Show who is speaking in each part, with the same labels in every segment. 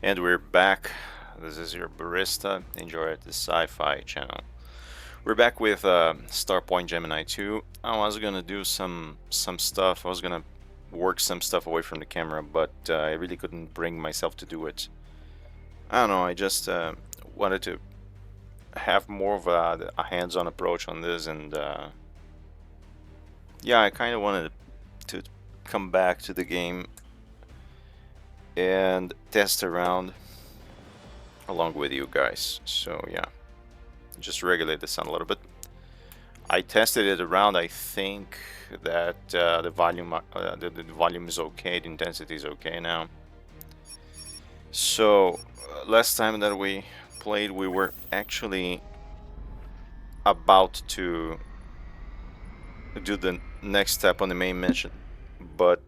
Speaker 1: And we're back. This is your barista. Enjoy the Sci-fi channel. We're back with Starpoint Gemini 2. I was gonna do some stuff. I was gonna work some stuff away from the camera, but I really couldn't bring myself to do it. I don't know. I just wanted to have more of a hands-on approach on this, and yeah, I kind of wanted to come back to the game and test around along with you guys. So yeah, just regulate the sound a little bit. I tested it around. I think that the volume is okay, the intensity is okay now. So last time that we played, we were actually about to do the next step on the main mission, but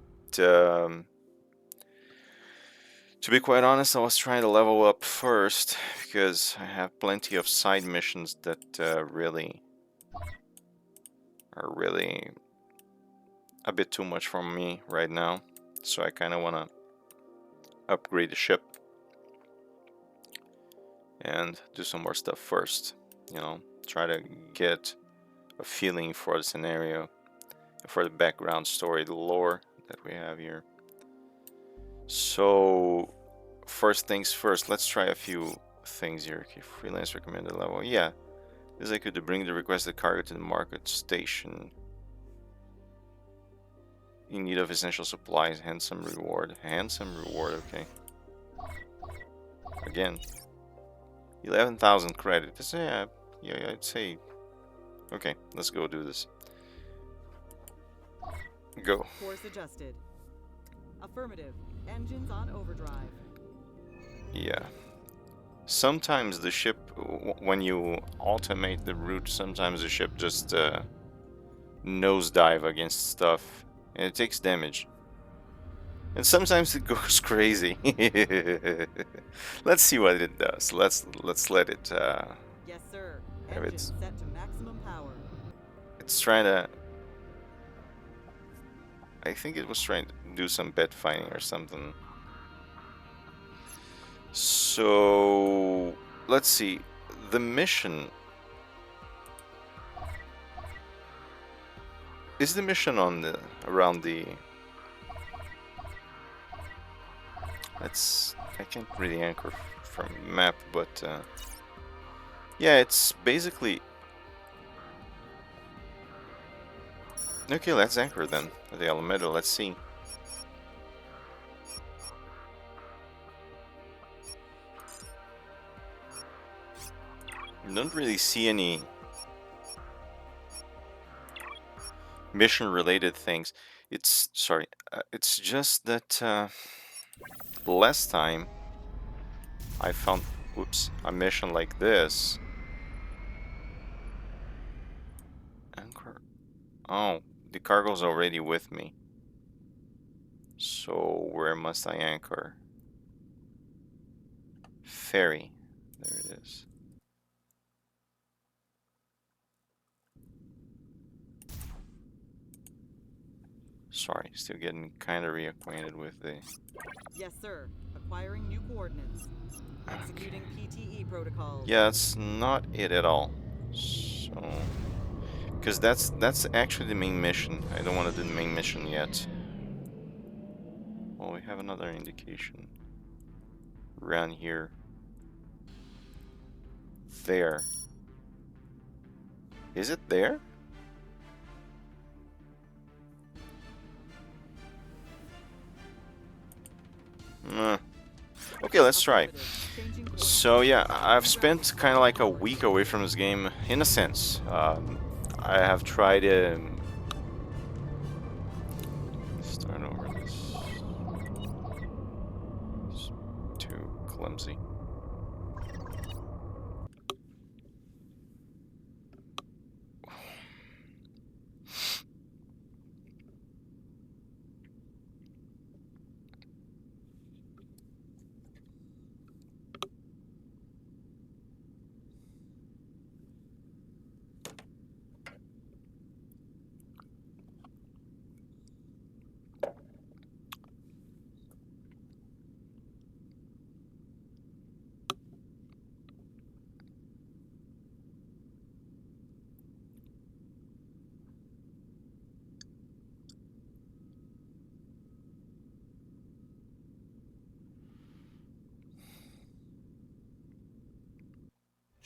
Speaker 1: to be quite honest, I was trying to level up first because I have plenty of side missions that really are really a bit too much for me right now. So I kind of want to upgrade the ship and do some more stuff first. You know, try to get a feeling for the scenario, for the background story, the lore that we have here. So first things first, let's try a few things here. Okay, freelance recommended level. Yeah, this I could bring the requested cargo to the market station. In need of essential supplies, handsome reward. Handsome reward, okay. Again, 11,000 credits. Yeah, I'd say. Okay, let's go do this. Go.
Speaker 2: Course adjusted. Affirmative. Engines on overdrive.
Speaker 1: Yeah. Sometimes the ship, when you automate the route, sometimes the ship just nosedive against stuff, and it takes damage. And sometimes it goes crazy. Let's see what it does. Let's let it.
Speaker 2: Yes, sir.
Speaker 1: Have
Speaker 2: Engine
Speaker 1: its.
Speaker 2: set to maximum power.
Speaker 1: It's trying to. I think it was trying to do some bed fighting or something. So let's see. The mission. Is the mission on the around the? I can't really anchor from map, but yeah, it's basically. Okay, let's anchor then at the Alameda. Let's see. I don't really see any mission-related things. It's sorry. It's just that last time I found, whoops, a mission like this. Anchor. Oh, the cargo's already with me. So where must I anchor? Ferry. There it is. Sorry, still getting kind of reacquainted with the.
Speaker 2: Yes, sir. Acquiring new coordinates. Executing PTE protocols.
Speaker 1: Yeah, that's not it at all. So, because that's actually the main mission. I don't want to do the main mission yet. Well, we have another indication. Around here. There. Is it there? Okay, let's try. So yeah, I've spent kind of like a week away from this game, in a sense. I have tried it. Start over this. It's too clumsy.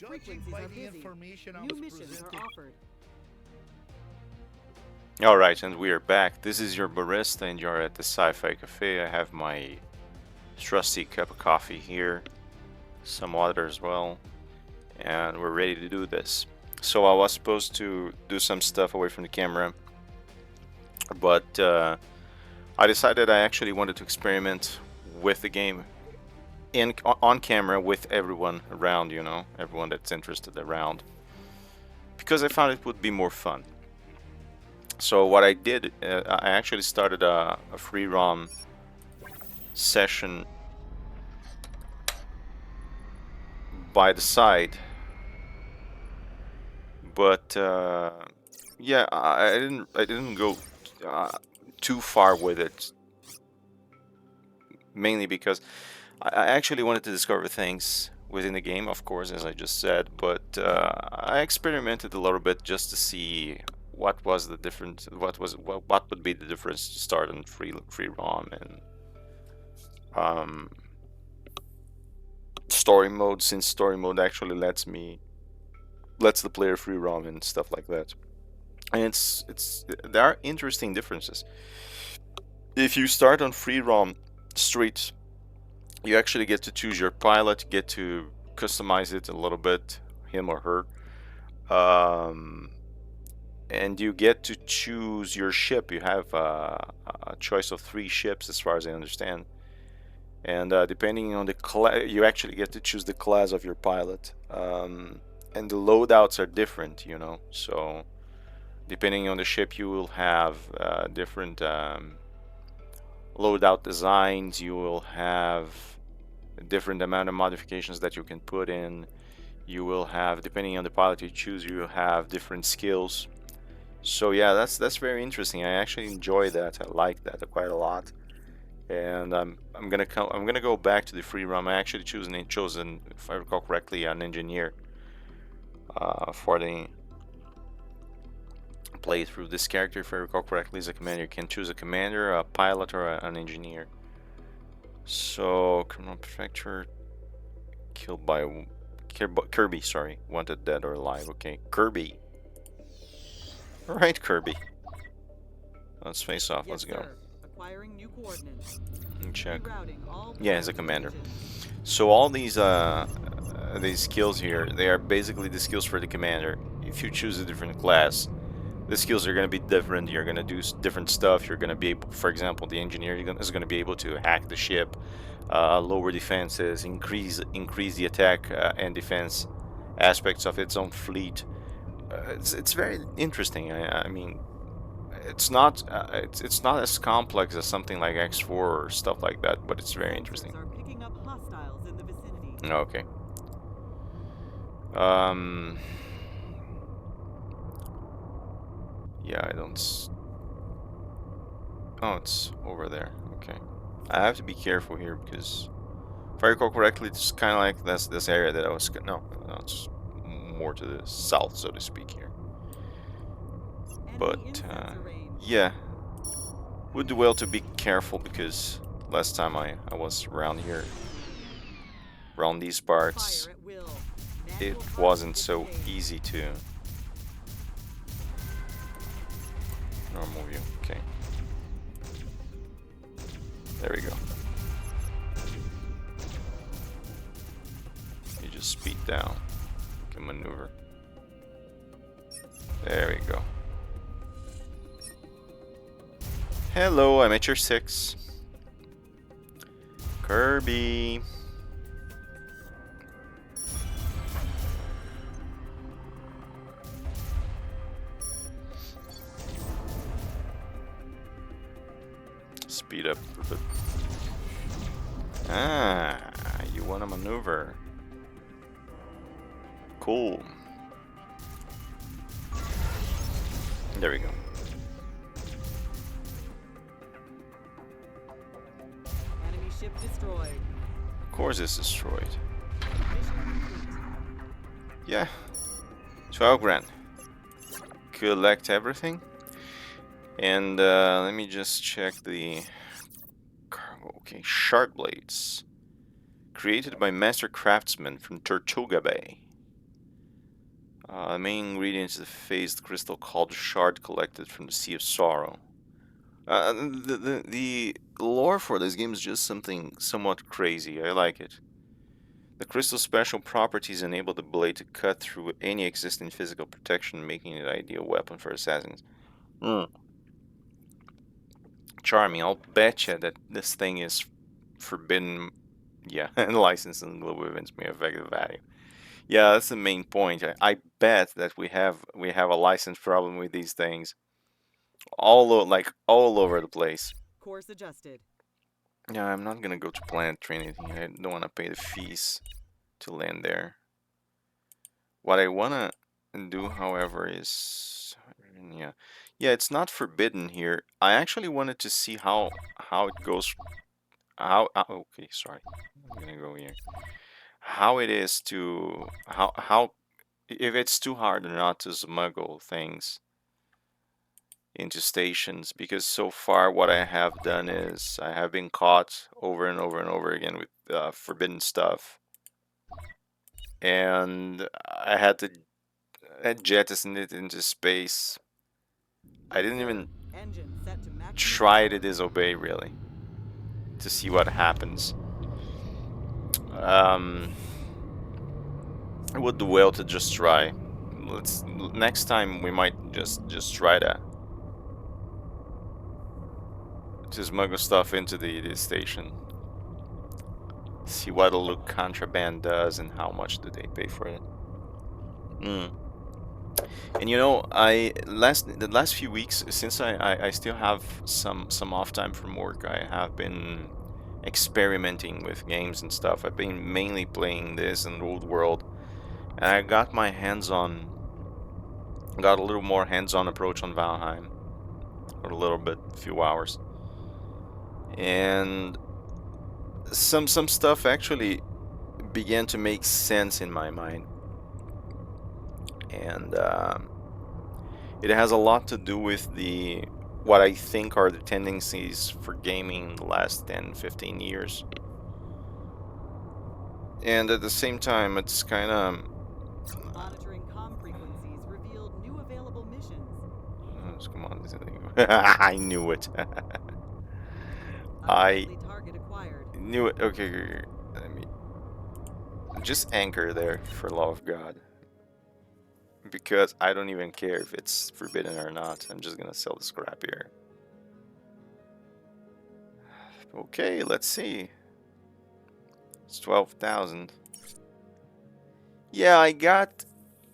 Speaker 3: Judging
Speaker 2: Frequencies
Speaker 3: by
Speaker 2: are
Speaker 3: the
Speaker 2: busy.
Speaker 3: information I
Speaker 2: New
Speaker 3: was
Speaker 2: missions are
Speaker 3: presented.
Speaker 2: offered.
Speaker 1: Alright, and we are back. This is your barista, and you're at the Sci-Fi Cafe. I have my trusty cup of coffee here, some water as well, and we're ready to do this. So I was supposed to do some stuff away from the camera, but I decided I actually wanted to experiment with the game on camera with everyone around, you know, everyone that's interested around, because I found it would be more fun. So what I did, I actually started a free ROM session by the side, but yeah, I didn't go too far with it, mainly because I actually wanted to discover things within the game, of course, as I just said, but I experimented a little bit just to see what was the difference, what would be the difference to start on free ROM and um, story mode, since story mode actually lets the player free roam and stuff like that. And it's there are interesting differences. If you start on free roam streets, you actually get to choose your pilot, get to customize it a little bit, him or her, and you get to choose your ship. You have a choice of 3 ships, as far as I understand. And depending on the class, you actually get to choose the class of your pilot. And the loadouts are different, you know. So depending on the ship, you will have different loadout designs. You will have a different amount of modifications that you can put in. You will have, depending on the pilot you choose, you will have different skills. So yeah, that's very interesting. I actually enjoy that. I like that quite a lot. And I'm gonna go back to the free roam. I actually chosen, if I recall correctly, an engineer for the playthrough. This character, if I recall correctly, is a commander. You can choose a commander, a pilot, or an engineer. So criminal prefecture killed by Kirby. Sorry, wanted dead or alive. Okay, Kirby. All right, Kirby. Let's face off.
Speaker 2: Yes,
Speaker 1: Let's go.
Speaker 2: sir. Acquiring new coordinates.
Speaker 1: Check.
Speaker 2: Rerouting all
Speaker 1: Yeah, he's a
Speaker 2: priority
Speaker 1: commander.
Speaker 2: regions.
Speaker 1: So all these skills here, they are basically the skills for the commander. If you choose a different class, the skills are going to be different. You're going to do different stuff. You're going to be able, for example, the engineer is going to be able to hack the ship, lower defenses, increase the attack and defense aspects of its own fleet. It's very interesting. I mean, it's not as complex as something like X4 or stuff like that, but it's very interesting.
Speaker 2: Sensors are picking up hostiles in the vicinity.
Speaker 1: Okay. Um. Yeah, I don't. Oh, it's over there. Okay. I have to be careful here because, if I recall correctly, it's kind of like this area that I was. No, it's more to the south, so to speak here.
Speaker 2: Enemy in
Speaker 1: But
Speaker 2: sensor range.
Speaker 1: yeah, would do well to be careful because last time I was around here, around these parts,
Speaker 2: Fire at will.
Speaker 1: it
Speaker 2: Manual
Speaker 1: wasn't
Speaker 2: target
Speaker 1: so
Speaker 2: disengaged.
Speaker 1: easy to normal view. Okay. There we go. You just speed down. You can maneuver. There we go. Hello, I'm at your 6. Kirby. Speed up a little bit. Ah, you want to maneuver. Cool. There we go.
Speaker 2: Enemy ship destroyed.
Speaker 1: Of course it's destroyed.
Speaker 2: Mission complete.
Speaker 1: Yeah. 12 grand. Collect everything. And let me just check the cargo. Okay, Shark Blades. Created by Master Craftsman from Tortuga Bay. Main ingredient is a phased crystal called shard collected from the Sea of Sorrow. The lore for this game is just something somewhat crazy. I like it. The crystal's special properties enable the blade to cut through any existing physical protection, making it an ideal weapon for assassins. Mm. Charming. I'll betcha that this thing is forbidden. Yeah, and licensed and global events may affect the value. Yeah, that's the main point. I bet that we have a license problem with these things like all over the place.
Speaker 2: Course adjusted.
Speaker 1: Yeah, I'm not gonna go to Planet Trinity. I don't want to pay the fees to land there. What I wanna do, however, is yeah, yeah. It's not forbidden here. I actually wanted to see how it goes. Okay, sorry. I'm gonna go here. How it is to how if it's too hard or not to smuggle things into stations, because so far what I have done is I have been caught over and over and over again with forbidden stuff, and I had to jettison it into space. I didn't even
Speaker 2: Engine set to maximum
Speaker 1: try to
Speaker 2: power.
Speaker 1: disobey really to see what happens. Um, I would do well to just try. Let's next time we might just try to smuggle stuff into the station. See what a look contraband does and how much do they pay for it. Mm. And you know, the last few weeks, since I still have some off time from work, I have been experimenting with games and stuff. I've been mainly playing this and Old World, and I got a little more hands-on approach on Valheim for a little bit, a few hours, and some stuff actually began to make sense in my mind, and it has a lot to do with the what I think are the tendencies for gaming the last 10, 15 years. And at the same time, it's kind of
Speaker 2: Monitoring comm frequencies revealed new available missions.
Speaker 1: come on, I knew it. I
Speaker 2: Unlikely target acquired.
Speaker 1: knew it. Okay, I mean, just anchor there for love of God, because I don't even care if it's forbidden or not. I'm just gonna sell the scrap here. Okay, let's see. It's 12,000. Yeah, I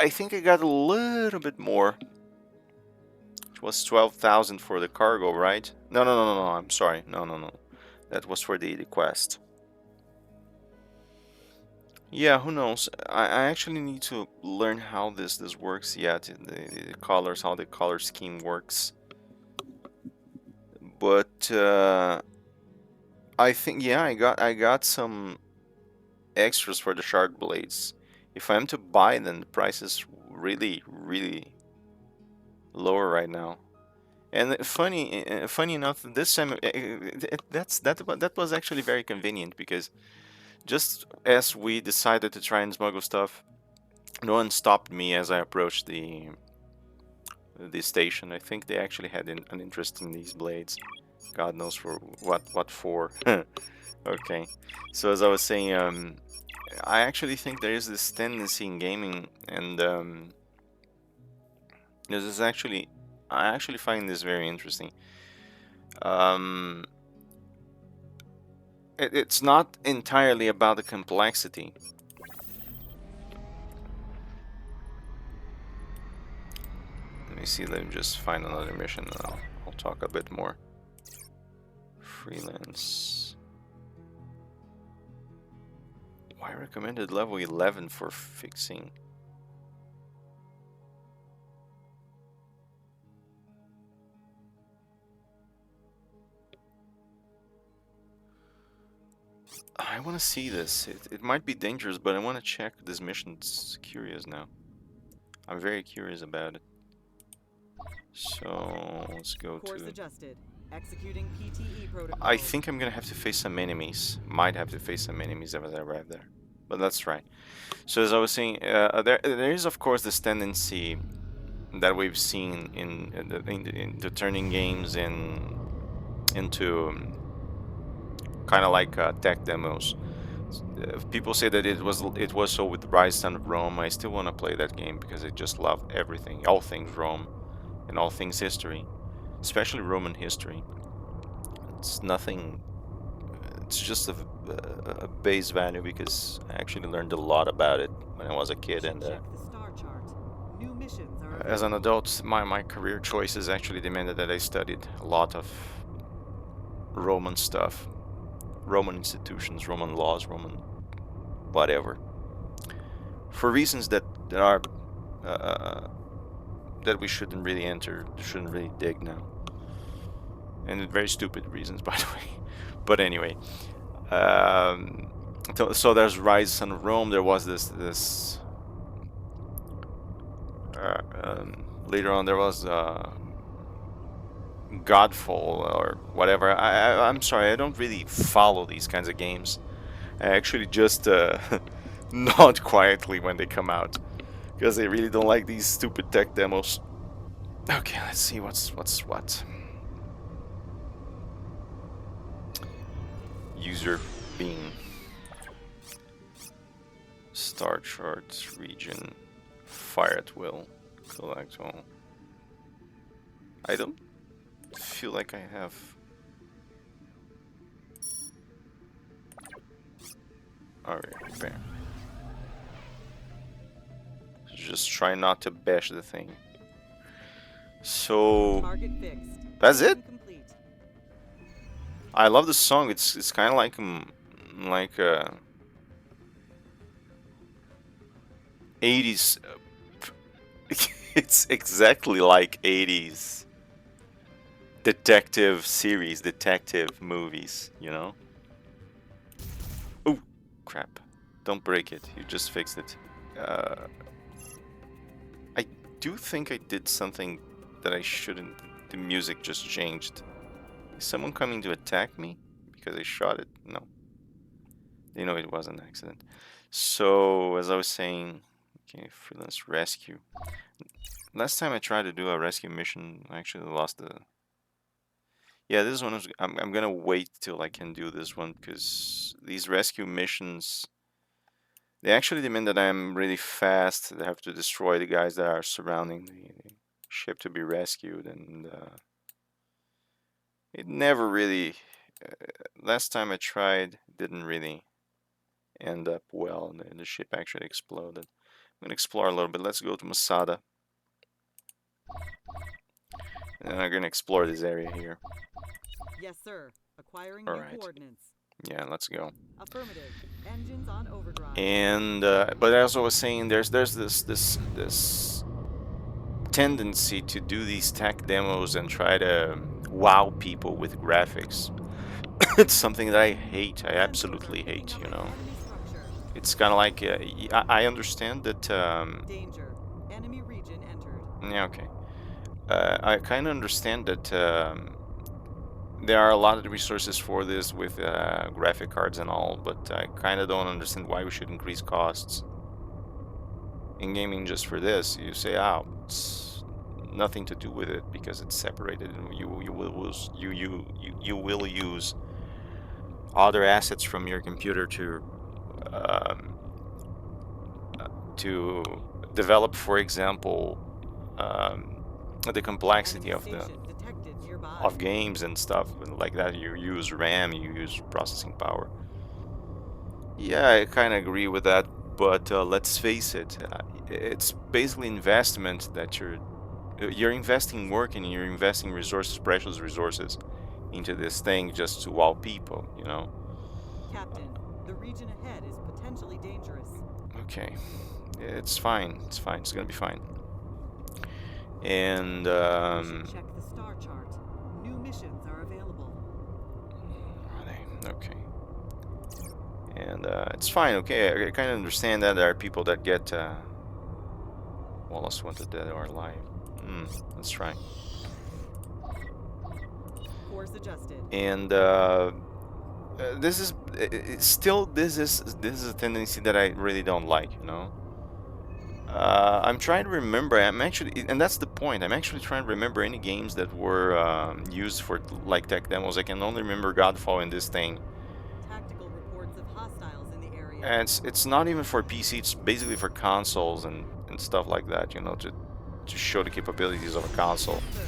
Speaker 1: think I got a little bit more. It was 12,000 for the cargo, right? No, no, no, no, no. I'm sorry. No, no, no. That was for the quest. Yeah, who knows? I actually need to learn how this works yet. The colors, how the color scheme works. But I think yeah, I got some extras for the shard blades. If I'm to buy them, the price is really, really lower right now. And funny enough, this time that was actually very convenient, because just as we decided to try and smuggle stuff, no one stopped me as I approached the station. I think they actually had an interest in these blades. God knows for what for. Okay, so as I was saying, I actually think there is this tendency in gaming, and this is actually I actually find this very interesting. Um, it's not entirely about the complexity. Let me see, let me just find another mission and I'll talk a bit more. Freelance. Why recommended level 11 for fixing? I want to see this. It might be dangerous, but I want to check this mission. It's curious now. I'm very curious about it. So let's go
Speaker 2: Course
Speaker 1: to.
Speaker 2: adjusted. Executing PTE protocol.
Speaker 1: I think I'm gonna have to face some enemies. Might have to face some enemies as I arrive there. but that's right. So as I was saying, there is of course this tendency that we've seen in the turning games into kind of like tech demos. People say that it was so with Rise Son of Rome. I still want to play that game because I just love everything, all things Rome, and all things history, especially Roman history. It's nothing. It's just a base value because I actually learned a lot about it when I was a kid, and
Speaker 2: Check the star chart. New missions are
Speaker 1: as an
Speaker 2: available.
Speaker 1: adult, my career choices actually demanded that I studied a lot of Roman stuff, Roman institutions, Roman laws, Roman whatever, for reasons that are that we shouldn't really enter, shouldn't really dig now, and very stupid reasons, by the way. But anyway, um, so there's Rise Son of Rome. There was this later on there was Godfall or whatever. I'm sorry, I don't really follow these kinds of games. I actually just nod quietly when they come out because I really don't like these stupid tech demos. Okay, let's see what's what. User beam, star charts, region, fire at will, collect all. I don't feel like I have. Alright, bam. Just try not to bash the thing. So
Speaker 2: Target fixed.
Speaker 1: that's it.
Speaker 2: Mission complete.
Speaker 1: I love the song. It's kind of like 80s. It's exactly like 80s detective series, detective movies. You know. Oh crap! Don't break it. You just fixed it. I do think I did something that I shouldn't. The music just changed. Is someone coming to attack me because I shot it? No. You know it was an accident. So, as I was saying, okay, freelance rescue. Last time I tried to do a rescue mission, I actually lost the. Yeah, this one is. I'm gonna wait till I can do this one because these rescue missions, they actually demand that I'm really fast. They have to destroy the guys that are surrounding the ship to be rescued, and it never really. Uh, Last time I tried, didn't really end up well. The ship actually exploded. I'm gonna explore a little bit. Let's go to Masada, and I'm gonna explore this area here.
Speaker 2: Yes, sir. Acquiring
Speaker 1: All
Speaker 2: new
Speaker 1: right.
Speaker 2: coordinates.
Speaker 1: Yeah, let's go.
Speaker 2: Affirmative. Engines on overdrive.
Speaker 1: And but as I was saying, there's this tendency to do these tech demos and try to wow people with graphics. It's something that I hate. I
Speaker 2: Sensors are
Speaker 1: absolutely
Speaker 2: picking
Speaker 1: hate.
Speaker 2: up
Speaker 1: You
Speaker 2: an
Speaker 1: know,
Speaker 2: enemy structure.
Speaker 1: it's kind of like I understand that.
Speaker 2: Danger. Enemy region entered.
Speaker 1: Yeah, okay. I kind of understand that there are a lot of resources for this with graphic cards and all, but I kind of don't understand why we should increase costs in gaming just for this. You say, oh, it's nothing to do with it because it's separated, and you will use other assets from your computer um, to develop, for example, the complexity
Speaker 2: Enemy station detected nearby.
Speaker 1: of games and stuff like that. You use RAM, you use processing power. Yeah, I kind of agree with that, but let's face it, it's basically investment that you're investing work and you're investing resources, precious resources, into this thing just to wow people, you know?
Speaker 2: Captain, the region ahead is potentially dangerous.
Speaker 1: Okay, it's fine. It's fine. It's gonna be fine. And
Speaker 2: We should check the star chart. New missions are available.
Speaker 1: are they okay? And it's fine. Okay, I kind of understand that there are people that get Wallace wanted dead or alive. Let's try.
Speaker 2: Course adjusted.
Speaker 1: And This is still this is a tendency that I really don't like, you know. I'm trying to remember. I'm actually, and that's the point. I'm actually trying to remember any games that were used for like tech demos. I can only remember Godfall in this thing,
Speaker 2: Tactical reports of hostiles in the area.
Speaker 1: and it's not even for PC. It's basically for consoles and stuff like that. You know, to show the capabilities of a console.
Speaker 2: Sir,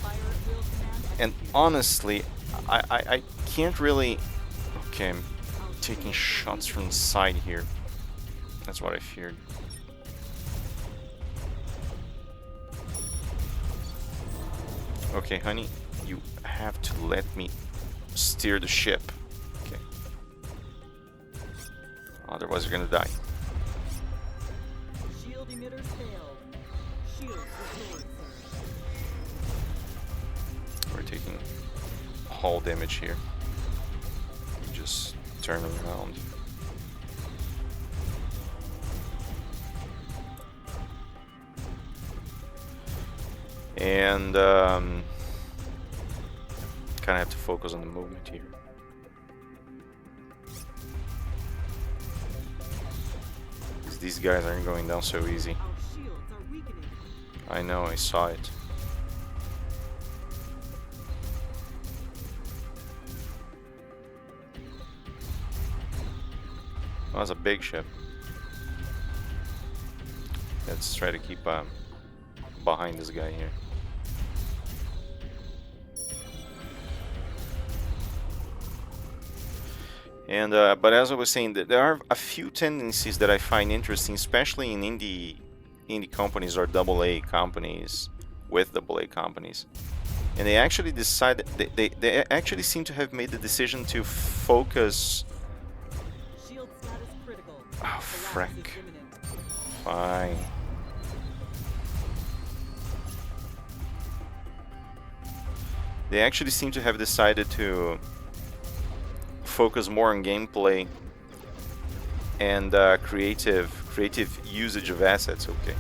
Speaker 2: fire at will command
Speaker 1: And
Speaker 2: executed.
Speaker 1: honestly, I can't really. Okay, I'm
Speaker 2: Our
Speaker 1: taking
Speaker 2: shields are
Speaker 1: shots from
Speaker 2: weakening.
Speaker 1: the side here. That's what I feared. Okay, honey, you have to let me steer the ship. Okay. Otherwise, you're gonna die.
Speaker 2: Shield emitters failed. Shields restored, sir.
Speaker 1: We're taking hull damage here. Just turn around. And kind of have to focus on the movement here. These guys aren't going down so easy.
Speaker 2: Our shields are weakening.
Speaker 1: I know, I saw it. Well, that's a big ship. Let's try to keep behind this guy here. And but as I was saying, there are a few tendencies that I find interesting, especially in indie companies or AA companies with AA companies. And they actually decided they actually seem to have made the decision to focus.
Speaker 2: Shield status critical.
Speaker 1: Oh,
Speaker 2: Collapse
Speaker 1: frick.
Speaker 2: is imminent.
Speaker 1: Fine. They actually seem to have decided to focus more on gameplay and creative usage of assets. Okay.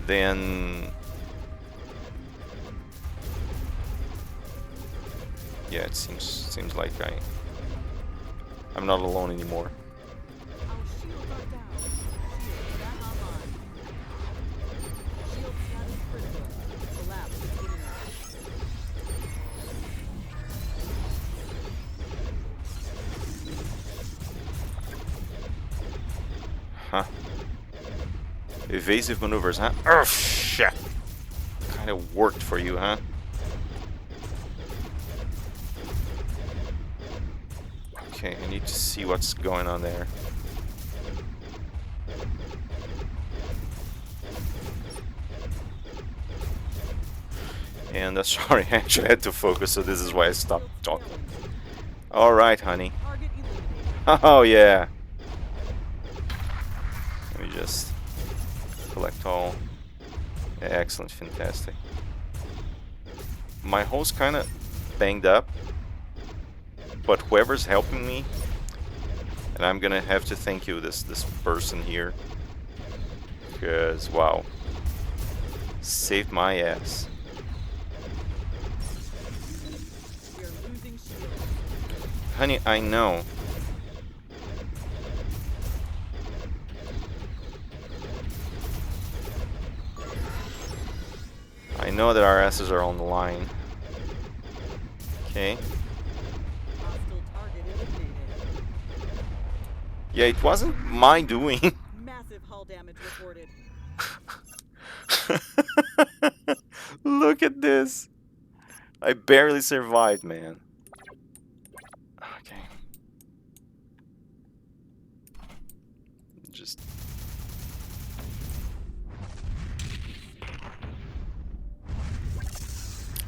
Speaker 1: Then yeah, it seems like I'm not alone anymore.
Speaker 2: Our shields are down. Shields back online. Shield status critical. Collapse is imminent.
Speaker 1: Huh. Evasive maneuvers, huh? Oh shit! Kind of worked for you, huh? Okay, I need to see what's going on there. And sorry, I actually had to focus, so this is why I stopped
Speaker 2: Shields
Speaker 1: talking.
Speaker 2: failing.
Speaker 1: Alright, honey.
Speaker 2: Target eliminated.
Speaker 1: Oh, yeah. Let me just collect all. Excellent, fantastic. My hull's kind of banged up, but whoever's helping me, and I'm gonna have to thank you, this person here, because wow, saved my ass.
Speaker 2: We are losing shields.
Speaker 1: Honey, I know. I know that our asses are on the line. Okay.
Speaker 2: Hostile target eliminated.
Speaker 1: Yeah, it wasn't my doing.
Speaker 2: Massive hull damage reported.
Speaker 1: Look at this. I barely survived, man. Okay. Just...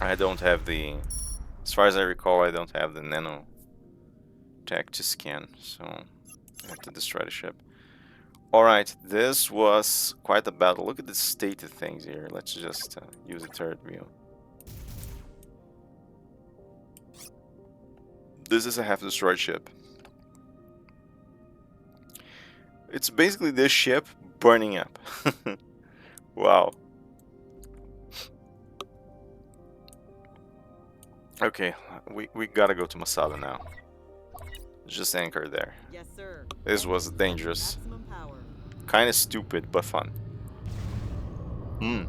Speaker 1: I don't have the... As far as I recall, I don't have the nano tech to scan, so I have to destroy the ship. Alright, this was quite a battle. Look at the state of things here. Let's just use a turret view. This is a half-destroyed ship. It's basically this ship burning up. Wow. Okay, we gotta go to Masada now. Just anchor there.
Speaker 2: Yes, sir.
Speaker 1: This was
Speaker 2: Engines set to
Speaker 1: dangerous.
Speaker 2: maximum power.
Speaker 1: Kind of stupid, but fun. Hmm.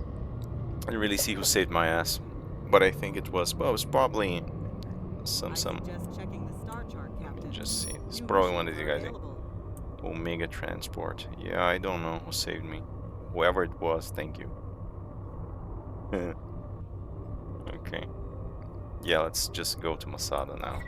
Speaker 1: I didn't really see who saved my ass, but I think it was. Well, it was probably
Speaker 2: I
Speaker 1: some.
Speaker 2: suggest checking the star chart,
Speaker 1: Let me
Speaker 2: Captain.
Speaker 1: just see. It's
Speaker 2: New
Speaker 1: probably one
Speaker 2: missions
Speaker 1: of you
Speaker 2: are
Speaker 1: guys.
Speaker 2: available.
Speaker 1: Omega Transport. Yeah, I don't know who saved me. Whoever it was, thank you. Okay. Yeah, let's just go to Masada now.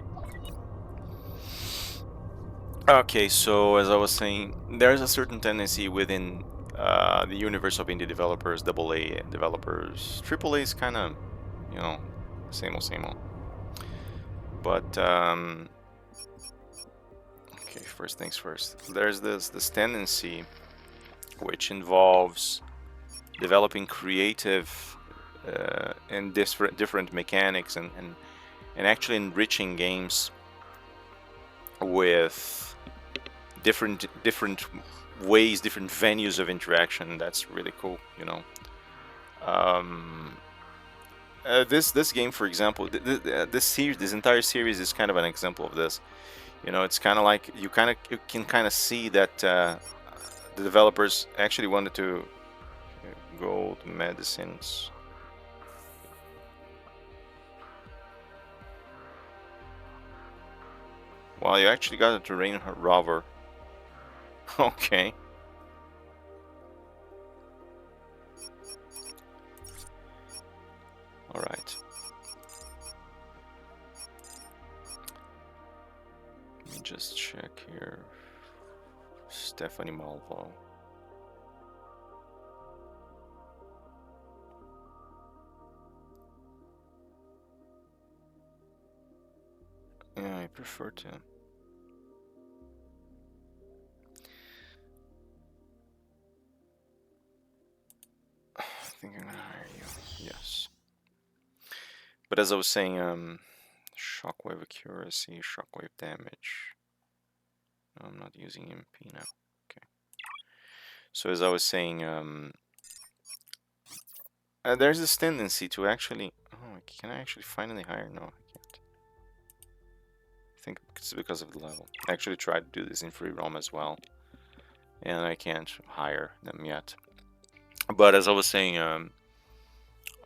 Speaker 1: Okay, so as I was saying, there's a certain tendency within the universe of indie developers, AA developers. AAA is kind of, you know, same old, same old. But okay, first things first. There's this tendency which involves developing creative and different mechanics and actually enriching games with different ways, different venues of interaction. That's really cool, you know. Um, this game, for example, this entire series is kind of an example of this. You know, it's kind of like you can kind of see that the developers actually wanted to gold medicines. Well, you actually got a terrain rover. Okay. All right. Let me just check here. Stephanie Malvo. Yeah, I prefer to. I think I'm gonna hire you. Yes. But as I was saying, shockwave accuracy, shockwave damage. No, I'm not using MP now. Okay. So as I was saying, there's this tendency to actually. Oh, can I actually finally hire? No, I can't. I think it's because of the level. I actually tried to do this in free roam as well, and I can't hire them yet. But as I was saying,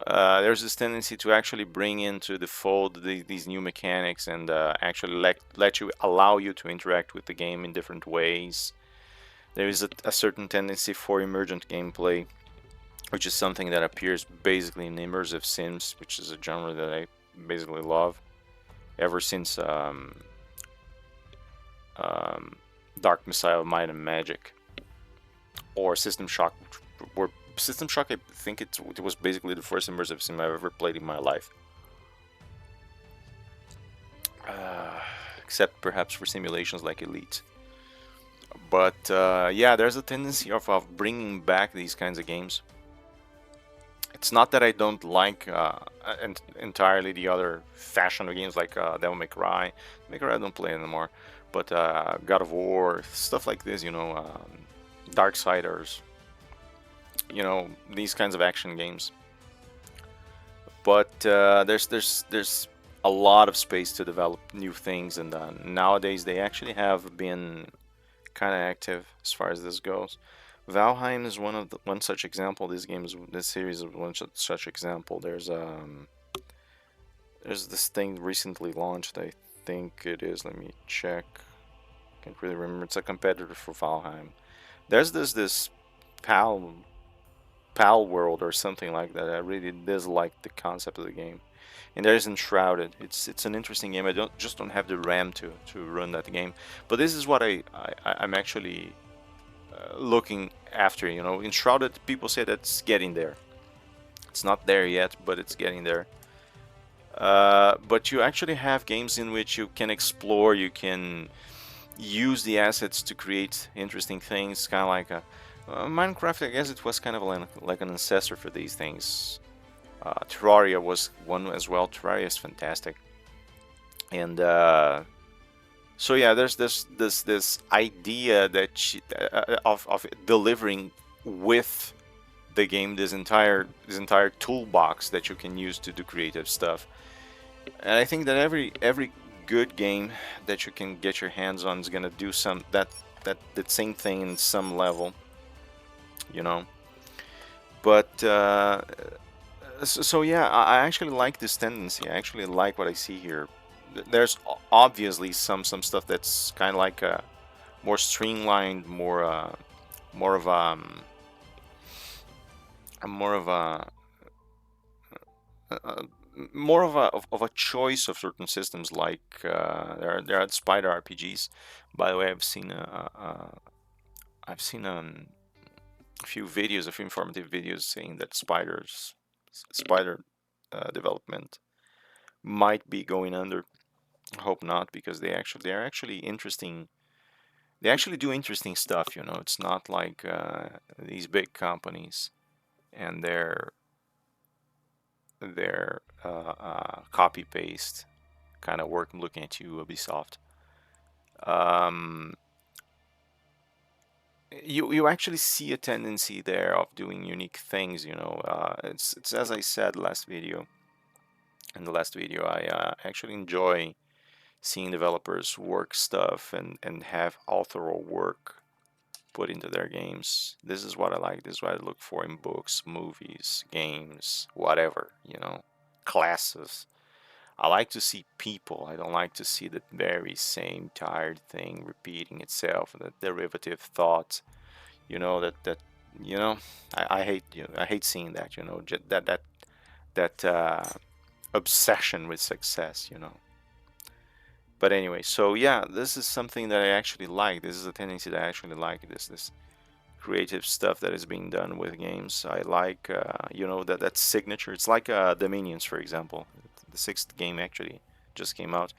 Speaker 1: there's this tendency to actually bring into the fold these new mechanics and actually let you allow you to interact with the game in different ways. There is a certain tendency for emergent gameplay, which is something that appears basically in immersive sims, which is a genre that I basically love ever since um, Dark Messiah of Might and Magic or System Shock, where System Shock, I think it was basically the first immersive sim I've ever played in my life. Except perhaps for simulations like Elite. But yeah, there's a tendency of bringing back these kinds of games. It's not that I don't like entirely the other fashion of games like Devil May Cry. May Cry I don't play anymore. But God of War, stuff like this, you know, Darksiders, you know, these kinds of action games. But there's a lot of space to develop new things, and nowadays they actually have been kind of active as far as this goes. Valheim is one such example. This series is one such example. There's this thing recently launched. I think it is. Let me check. Can't really remember. It's a competitor for Valheim. There's this PAL PAL world or something like that. I really dislike the concept of the game. And there's Enshrouded. It's an interesting game. I don't have the RAM to run that game. But this is what I'm actually looking after. You know, Enshrouded. People say that's getting there. It's not there yet, but it's getting there. But you actually have games in which you can explore. You can use the assets to create interesting things, kind of like Minecraft. I guess it was kind of like an ancestor for these things. Terraria was one as well. Terraria is fantastic, and so yeah, there's this idea that of delivering with the game this entire toolbox that you can use to do creative stuff. And I think that every good game that you can get your hands on is gonna do some that same thing in some level, you know. But so yeah, I actually like this tendency. I actually like what I see here. There's obviously some stuff that's kind of like more streamlined, more of more of uh, more of a choice of certain systems. Like there are spider RPGs. By the way, I've seen a few videos, a few informative videos saying that spider development might be going under. I hope not, because they're actually interesting. They actually do interesting stuff. It's not like these big companies and their copy paste kind of work. I'm looking at you, Ubisoft. Um, you actually see a tendency there of doing unique things. It's as I said last video. In the last video, I actually enjoy seeing developers work stuff and have authorial work put into their games. This is what I like. This is what I look for in books, movies, games, whatever. Classes. I like to see people. I don't like to see the very same tired thing repeating itself. The derivative thought. That you know. I hate I hate seeing that. That obsession with success. But anyway, so yeah, this is something that I actually like. This is a tendency that I actually like. This creative stuff that is being done with games. I like that signature. It's like Dominions, for example. The sixth game actually just came out.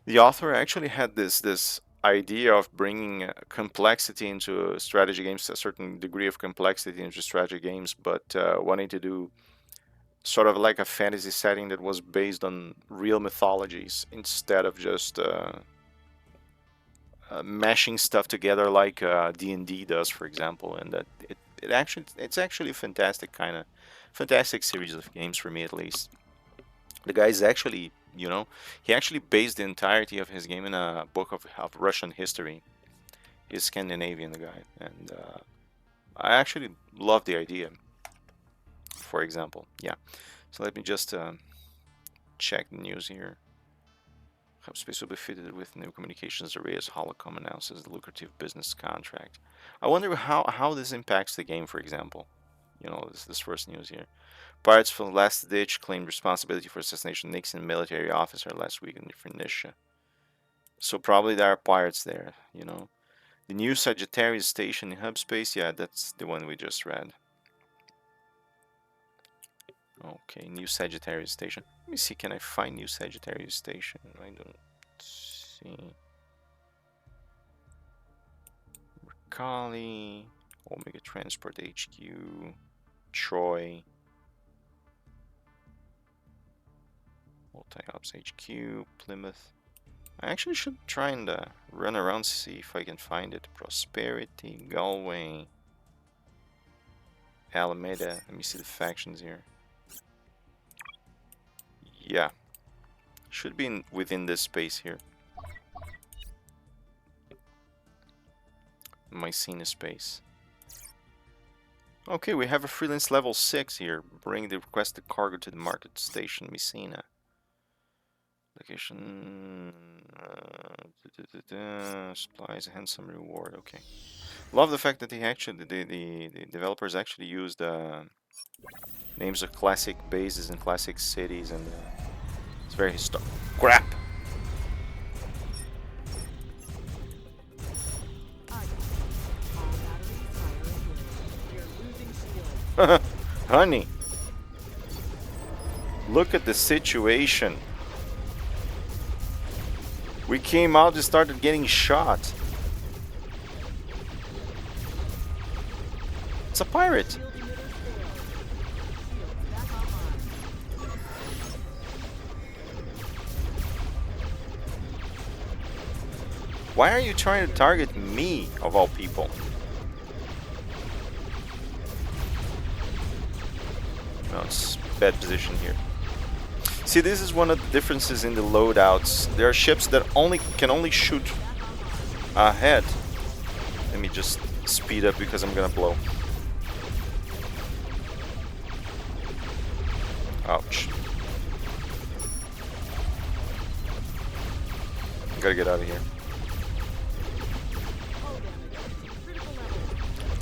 Speaker 1: The author actually had this idea of bringing complexity into strategy games, a certain degree of complexity into strategy games, but wanting to do sort of like a fantasy setting that was based on real mythologies instead of just mashing stuff together like D&D does, for example. And that it's actually a fantastic series of games for me, at least. The guy's actually, he actually based the entirety of his game in a book of Russian history. He's Scandinavian, the guy, and I actually love the idea. For example, yeah. So let me just check the news here. Hub space will be fitted with new communications array as Holocom announces the lucrative business contract. I wonder how this impacts the game, for example. This first news here. Pirates from Last Ditch claimed responsibility for assassination of Nixon military officer last week in Phoenicia. So probably there are pirates there, The new Sagittarius station in Hub space, yeah, that's the one we just read. Okay, new Sagittarius station. Let me see, can I find new Sagittarius station? I don't see. Mercalli, Omega Transport HQ, Troy, Multi-Ops HQ, Plymouth. I actually should try and run around, see if I can find it. Prosperity, Galway, Alameda. Let me see the factions here. Yeah, should be within this space here. Mycena space. Okay, we have a freelance level 6 here. Bring the requested cargo to the market station, Mycena. Location. Supplies a handsome reward. Okay. Love the fact that the developers actually used names of classic bases and classic cities, and it's very historic. Crap! Honey, look at the situation. We came out and started getting shot. It's a pirate. Why are you trying to target me, of all people? No, it's bad position here. See, this is one of the differences in the loadouts. There are ships that can only shoot ahead. Let me just speed up because I'm gonna blow. Ouch. Gotta get out of here.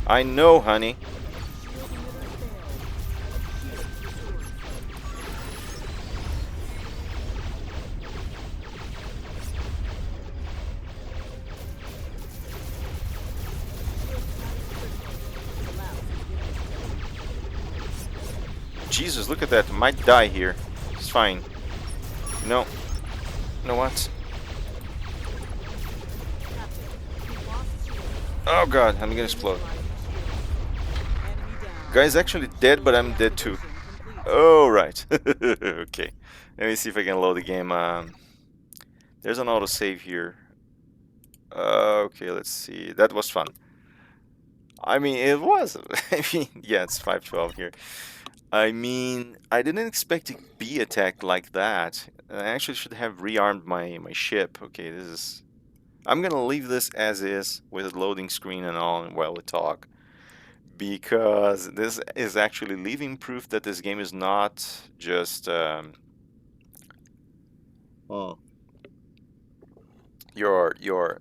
Speaker 1: I know, honey. Jesus, look at that. Might die here. It's fine. No. You know what? Oh god, I'm gonna explode. Guy's actually dead, but I'm dead too. Oh, right. Okay. Let me see if I can load the game. There's an autosave here. Okay, let's see. That was fun. I mean, it was. I mean, yeah, it's 512 here. I mean, I didn't expect to be attacked like that. I actually should have rearmed my ship. Okay, this is... I'm gonna leave this as is with a loading screen and all while we talk, because this is actually living proof that this game is not just your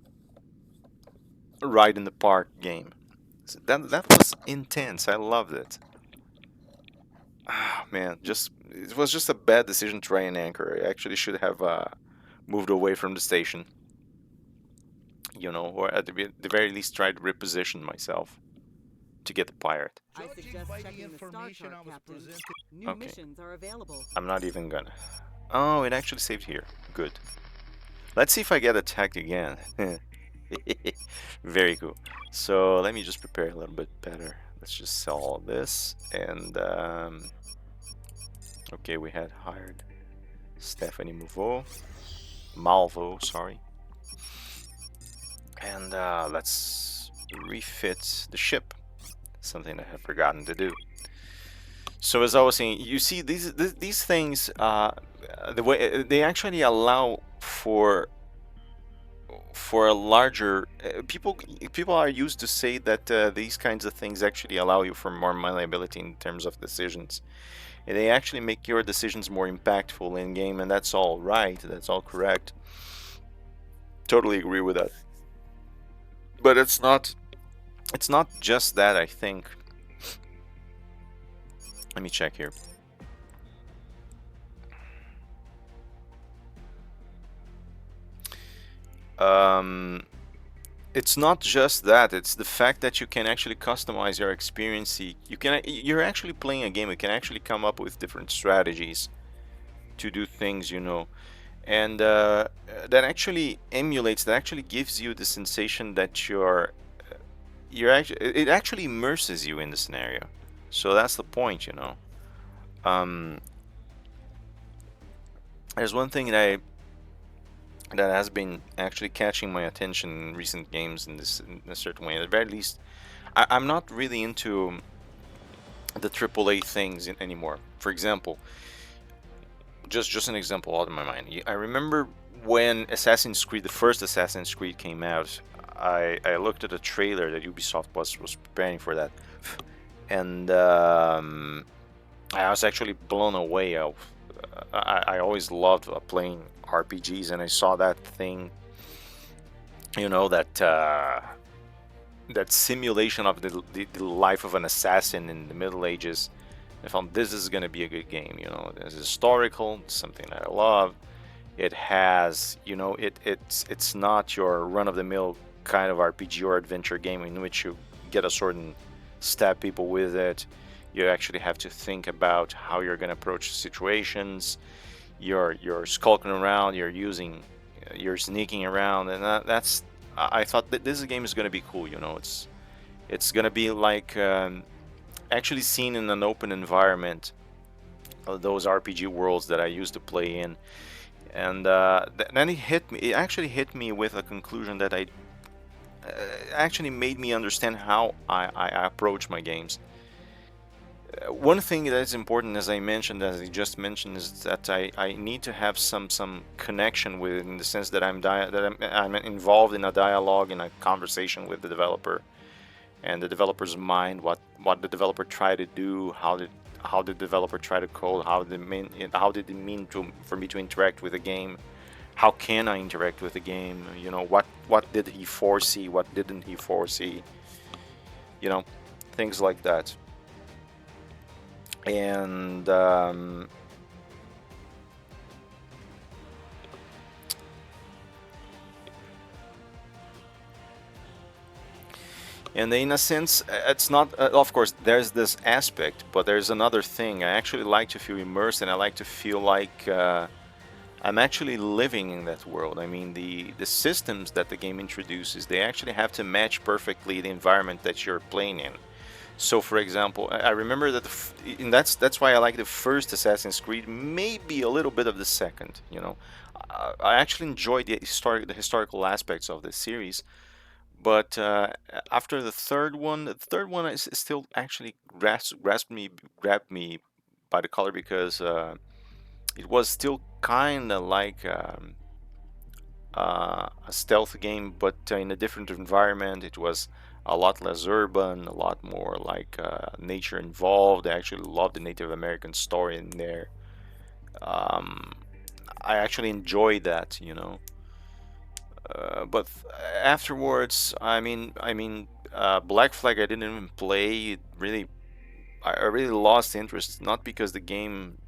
Speaker 1: ride in the park game. That was intense. I loved it. Ah, man, it was just a bad decision to try and anchor. I actually should have moved away from the station. You know, or at the very least try to reposition myself to get the pirate.
Speaker 2: I suggest checking the star chart, Captain. New
Speaker 1: Okay.
Speaker 2: missions are available.
Speaker 1: I'm not even gonna... Oh, it actually saved here. Good. Let's see if I get attacked again. Very cool. So let me just prepare a little bit better. Let's just sell all this. And okay, we had hired Stephanie Malvo, sorry. And let's refit the ship. Something I have forgotten to do. So as I was saying, you see these things, the way they actually allow for a larger people are used to say that these kinds of things actually allow you for more malleability in terms of decisions. And they actually make your decisions more impactful in game, and that's all right. That's all correct. Totally agree with that. But it's not just that, I think. Let me check here. It's not just that. It's the fact that you can actually customize your experience. You're actually playing a game. You can actually come up with different strategies to do things, you know. And that actually emulates, that actually gives you the sensation that it actually immerses you in the scenario. So that's the point, you know. There's one thing that has been actually catching my attention in recent games in a certain way. At the very least, I'm not really into the AAA things anymore. For example, just an example out of my mind. I remember when Assassin's Creed, the first Assassin's Creed came out, I looked at a trailer that Ubisoft was preparing for that, and I was actually blown away. I always loved playing RPGs, and I saw that thing, you know, that simulation of the life of an assassin in the Middle Ages. I found this is going to be a good game, you know. It's historical, it's something that I love. It has, you know, it's not your run-of-the-mill kind of RPG or adventure game in which you get a sword and stab people with it. You actually have to think about how you're going to approach situations. You're skulking around, you're sneaking around, and I thought that this game is going to be cool, you know. It's going to be like actually seen in an open environment, those RPG worlds that I used to play in. And then it actually hit me with a conclusion that actually made me understand how I approach my games. One thing that is important, as I mentioned, as I just mentioned, is that I need to have some connection with it, in the sense that I'm involved in a dialogue, in a conversation with the developer, and the developer's mind, what the developer tried to do, how the developer try to code, how did it mean to for me to interact with the game, how can I interact with the game, what did he foresee, what didn't he foresee, you know, things like that. And and in a sense, it's not, of course there's this aspect, but there's another thing. I actually like to feel immersed, and I like to feel like I'm actually living in that world. I mean, the systems that the game introduces, they actually have to match perfectly the environment that you're playing in. So, for example, I remember that, and that's why I like the first Assassin's Creed, maybe a little bit of the second. I actually enjoyed the historical aspects of this series, but after the third one is still actually grabbed me by the collar, because it was still kind of like a stealth game, but in a different environment. It was a lot less urban, a lot more like nature involved. I actually love the Native American story in there. Um, I actually enjoyed that. But afterwards, Black Flag I didn't even play. I really lost interest, not because the game,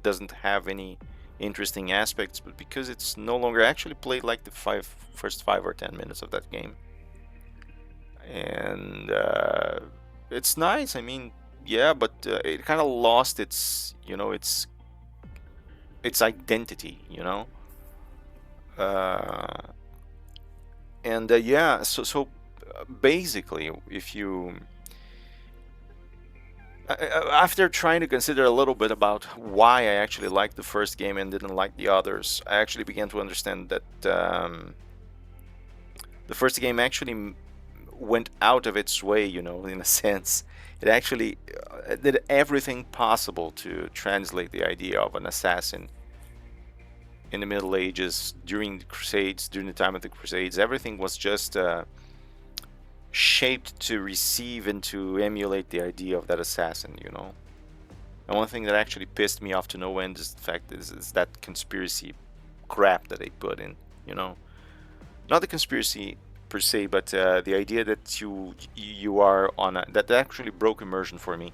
Speaker 1: doesn't have any interesting aspects, but because it's no longer actually played like the first 5 or 10 minutes of that game. And it's nice. I mean, yeah, but it kind of lost its identity, Uh, and yeah, so basically, if you after trying to consider a little bit about why I actually liked the first game and didn't like the others, I actually began to understand that the first game actually went out of its way, in a sense. It actually did everything possible to translate the idea of an assassin in the Middle Ages, during the Crusades, during the time of the Crusades. Everything was just shaped to receive and to emulate the idea of that assassin. And one thing that actually pissed me off to no end is the fact is that conspiracy crap that they put in. Not the conspiracy per se, but the idea that you are on that actually broke immersion for me.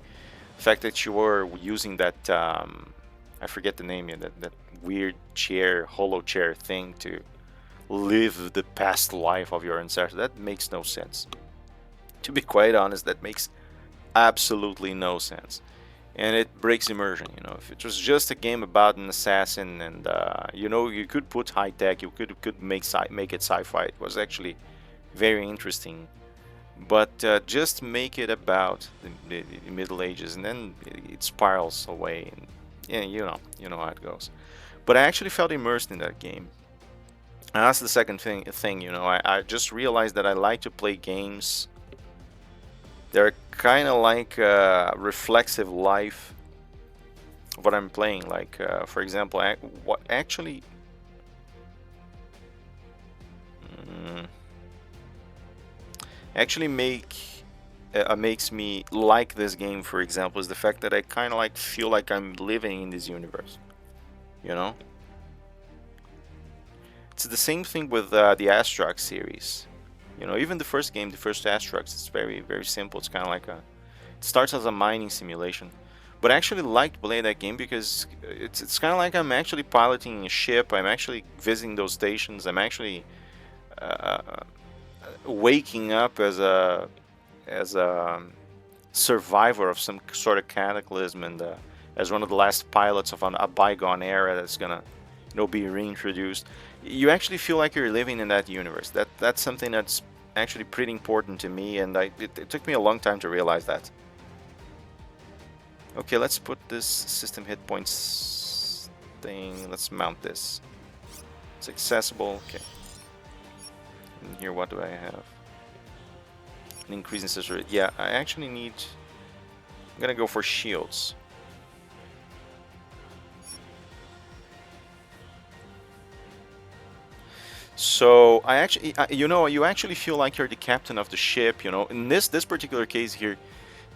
Speaker 1: The fact that you were using that I forget the name, that weird chair, hollow chair thing to live the past life of your ancestors. That makes no sense. To be quite honest, that makes absolutely no sense. And it breaks immersion. If it was just a game about an assassin, and you could put high tech, you could make it sci-fi. It was actually very interesting. But just make it about the Middle Ages, and then it spirals away. And yeah, you know how it goes. But I actually felt immersed in that game. And that's the second thing. I just realized that I like to play games. They're kind of like reflexive life of what I'm playing. Like, for example, what mm, actually makes me like this game, for example, is the fact that I kind of like feel like I'm living in this universe. You know, it's the same thing with the Astrox series. Even the first game, the first Astrox, it's very very simple. It's kind of like it starts as a mining simulation. But I actually liked playing that game because it's kind of like I'm actually piloting a ship. I'm actually visiting those stations. I'm actually uh, waking up as a survivor of some sort of cataclysm, and as one of the last pilots of a bygone era that's gonna be reintroduced. You actually feel like you're living in that universe. That's something that's actually pretty important to me, and it took me a long time to realize that. Okay, let's put this system hit points thing. Let's mount this. It's accessible. Okay. And here, what do I have? An increase in sister rate. Yeah, I actually need I'm gonna go for shields. So I actually, you know, you actually feel like you're the captain of the ship. You know, in this particular case here,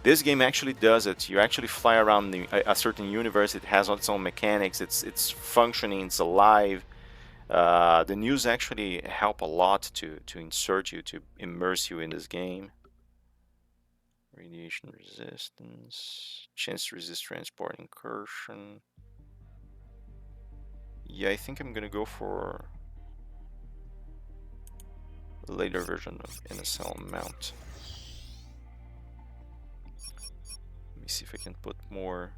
Speaker 1: this game actually does it. You actually fly around a certain universe. It has its own mechanics. It's functioning. It's alive. The news actually help a lot to insert you, to immerse you in this game. Radiation resistance, chance to resist transport, incursion. Yeah, I think I'm gonna go for the later version of NSL mount. Let me see if I can put more.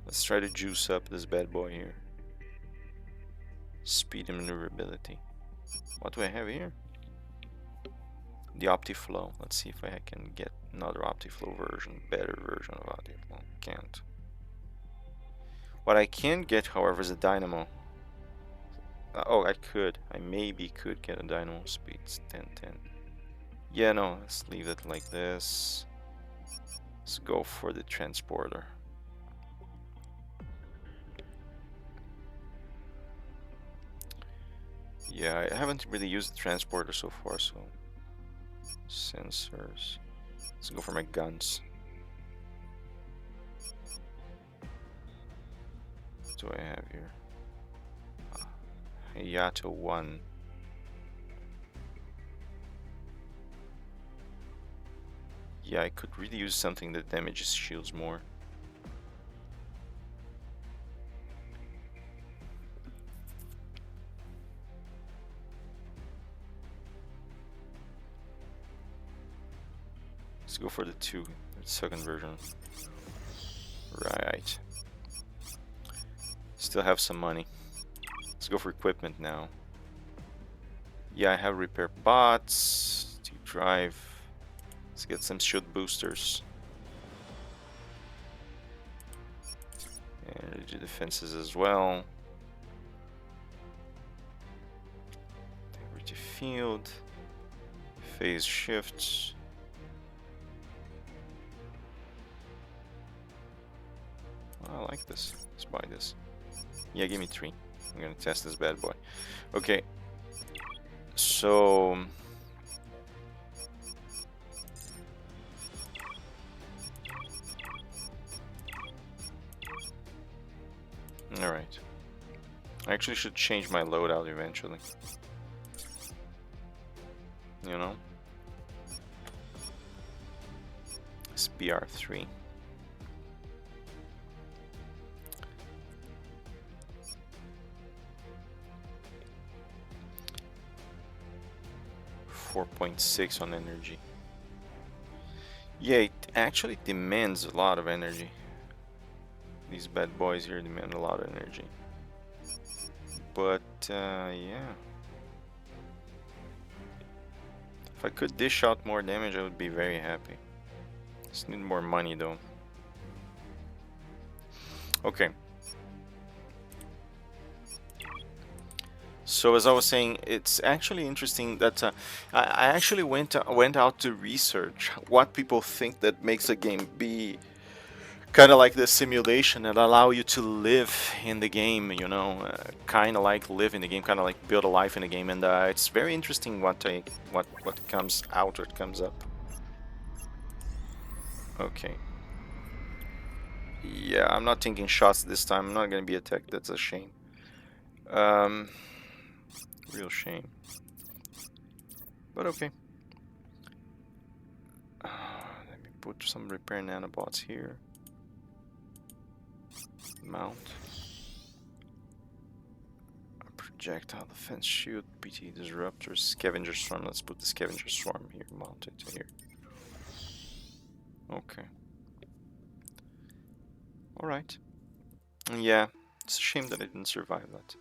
Speaker 1: Let's try to juice up this bad boy here. Speed and maneuverability. What do I have here? The OptiFlow. Let's see if I can get another OptiFlow version, better version of OptiFlow. Can't. What I can get, however, is a dynamo. Oh, I could. I maybe could get a dynamo speed. 10-10. Yeah, no, let's leave it like this. Let's go for the transporter. Yeah, I haven't really used the transporter so far, so sensors. Let's go for my guns. What do I have here? Yato 1. Yeah, I could really use something that damages shields more. Let's go for the second version. Right. Still have some money. Let's go for equipment now. Yeah, I have repair bots, drive. Let's get some shield boosters. Energy defenses as well. Temperature field. Phase shifts. I like this. Let's buy this. Yeah, give me 3. I'm gonna test this bad boy. Okay. So alright. I actually should change my loadout eventually. You know? It's BR3. .6 on energy. Yeah, it actually demands a lot of energy. These bad boys here demand a lot of energy. But, yeah. If I could dish out more damage, I would be very happy. Just need more money, though. Okay. So as I was saying, it's actually interesting that I actually went out to research what people think that makes a game be kind of like the simulation that allow you to live in the game, you know, kind of like live in the game, kind of like build a life in the game, and it's very interesting what comes out or comes up. Okay. Yeah, I'm not taking shots this time. I'm not gonna be attacked. That's a shame. Real shame. But okay. Let me put some repair nanobots here. Mount. A projectile defense shield, PT disruptor, scavenger swarm. Let's put the scavenger swarm here, mounted here. Okay. Alright. Yeah, it's a shame that I didn't survive that.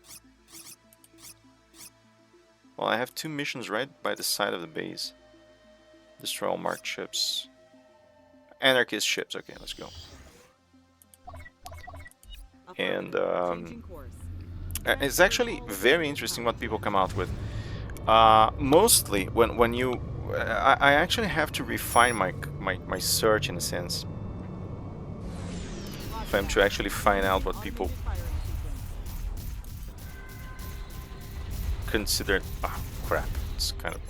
Speaker 1: Well, I have 2 missions right by the side of the base. Destroy all marked ships. Anarchist ships. Okay, let's go. And it's actually very interesting what people come out with. Mostly, when you I actually have to refine my search in a sense. If I'm to actually find out what people
Speaker 2: Automated firing sequence.
Speaker 1: consider. Oh, crap. It's kind of.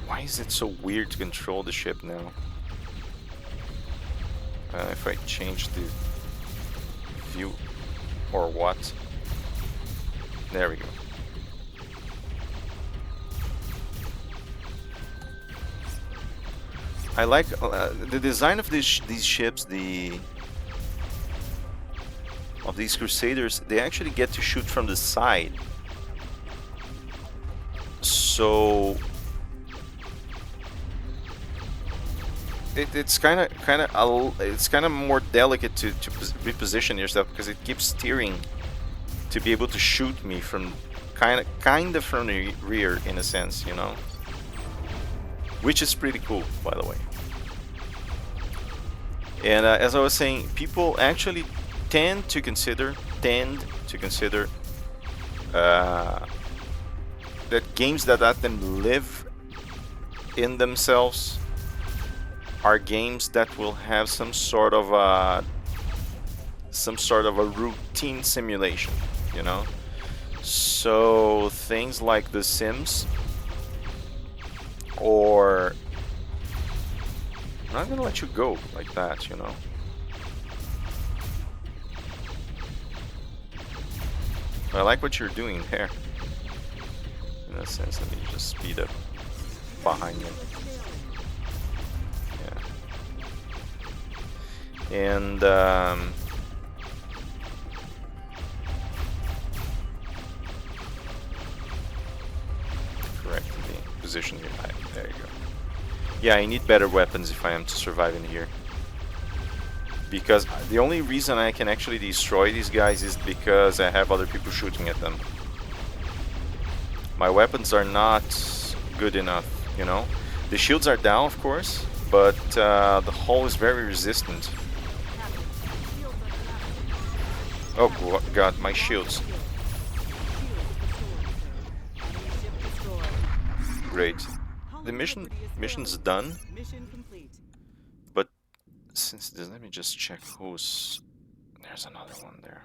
Speaker 1: Why is it so weird to control the ship now? If I change the view or what? There we go. I like the design of these ships. Of these Crusaders, they actually get to shoot from the side. So it's kind of more delicate to reposition yourself because it keeps steering to be able to shoot me from kind of from the rear in a sense, you know, which is pretty cool, by the way. And as I was saying, people actually tend to consider that games that let them live in themselves are games that will have some sort of a routine simulation, you know. So things like The Sims, or I'm not gonna let you go like that, you know. I like what you're doing there. In a sense, let me just speed up behind you. Yeah. And correct the position here. There you go. Yeah, I need better weapons if I am to survive in here. Because the only reason I can actually destroy these guys is because I have other people shooting at them. My weapons are not good enough, you know. The shields are down, of course, but the hull is very resistant. Oh god, my shields. Great. The mission's done.
Speaker 2: Mission complete.
Speaker 1: But since this, let me just check who's. There's another one there.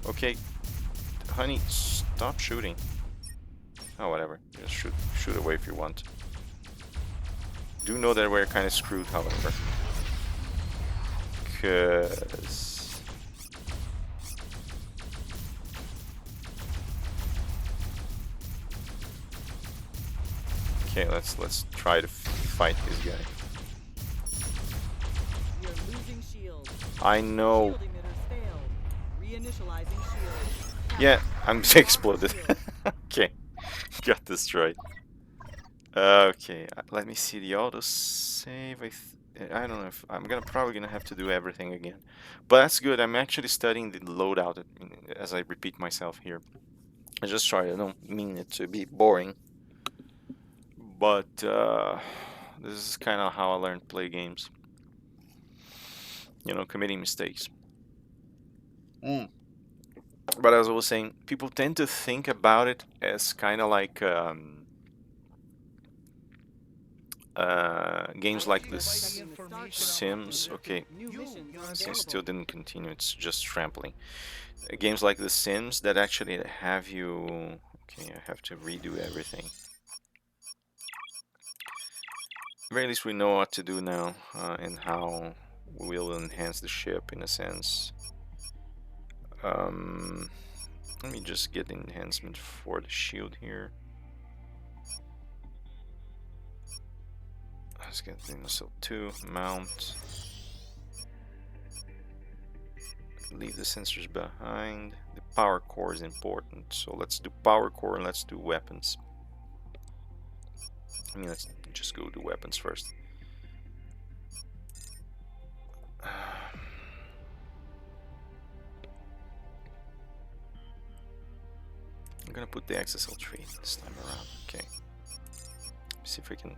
Speaker 1: Okay, honey, stop shooting. Oh, whatever. Just shoot away if you want. Do know that we're kind of screwed, however. Cause okay, let's try to fight this guy.
Speaker 2: We are losing shield.
Speaker 1: I know.
Speaker 2: Shield emitters failed. Reinitializing shield.
Speaker 1: Yeah, I'm exploded. Okay, got destroyed. Okay, let me see the auto save. I don't know if I'm probably gonna have to do everything again, but that's good. I'm actually studying the loadout as I repeat myself here. I just try. I don't mean it to be boring, but this is kind of how I learned to play games. You know, committing mistakes. But as I was saying, people tend to think about it as kind of like games like this Sims. Okay, I still didn't continue. It's just trampling. Games like The Sims that actually have you. Okay, I have to redo everything. At very least we know what to do now and how we will enhance the ship in a sense. Let me just get the enhancement for the shield here. Let's get the missile 2, mount. Leave the sensors behind. The power core is important, so let's do power core and let's do weapons. I mean, let's just go do weapons first. I'm gonna put the XSL3 this time around. Okay. See if we can.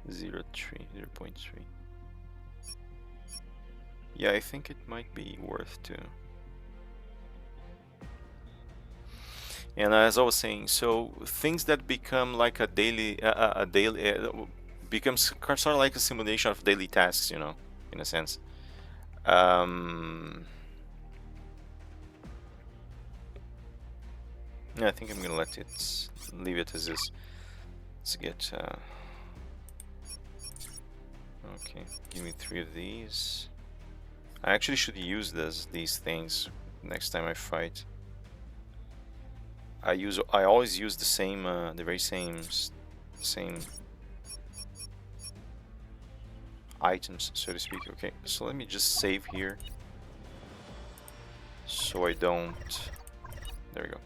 Speaker 1: 0.3. Yeah, I think it might be worth to. And as I was saying, so things that become like a daily, becomes sort of like a simulation of daily tasks, you know, in a sense. Yeah, I think I'm gonna leave it as is. Let's get. Okay, give me 3 of these. I actually should use these things next time I fight. I always use the same, the very same items, so to speak. Okay, so let me just save here, so I don't. There we go.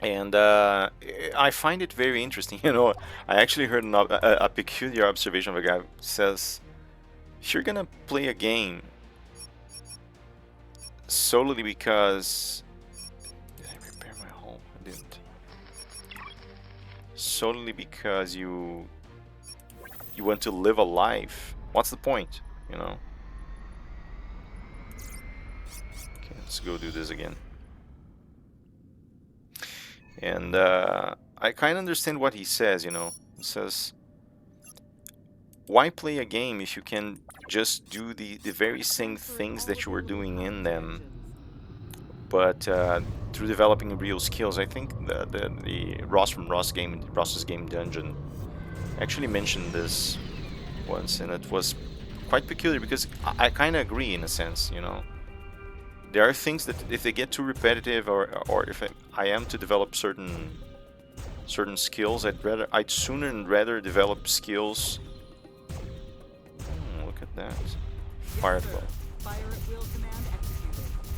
Speaker 1: And I find it very interesting. You know, I actually heard a peculiar observation of a guy who says, if you're gonna play a game solely because... Did I repair my home? I didn't. Solely because you want to live a life, what's the point, you know? Okay, let's go do this again. And I kind of understand what he says, you know. He says, why play a game if you can just do the very same things that you were doing in them, but through developing real skills? I think the Ross from Ross's Game Dungeon actually mentioned this once, and it was quite peculiar because I kind of agree in a sense, you know. There are things that if they get too repetitive, or if I am to develop certain skills, I'd sooner rather develop skills. Look at that. Fire flow.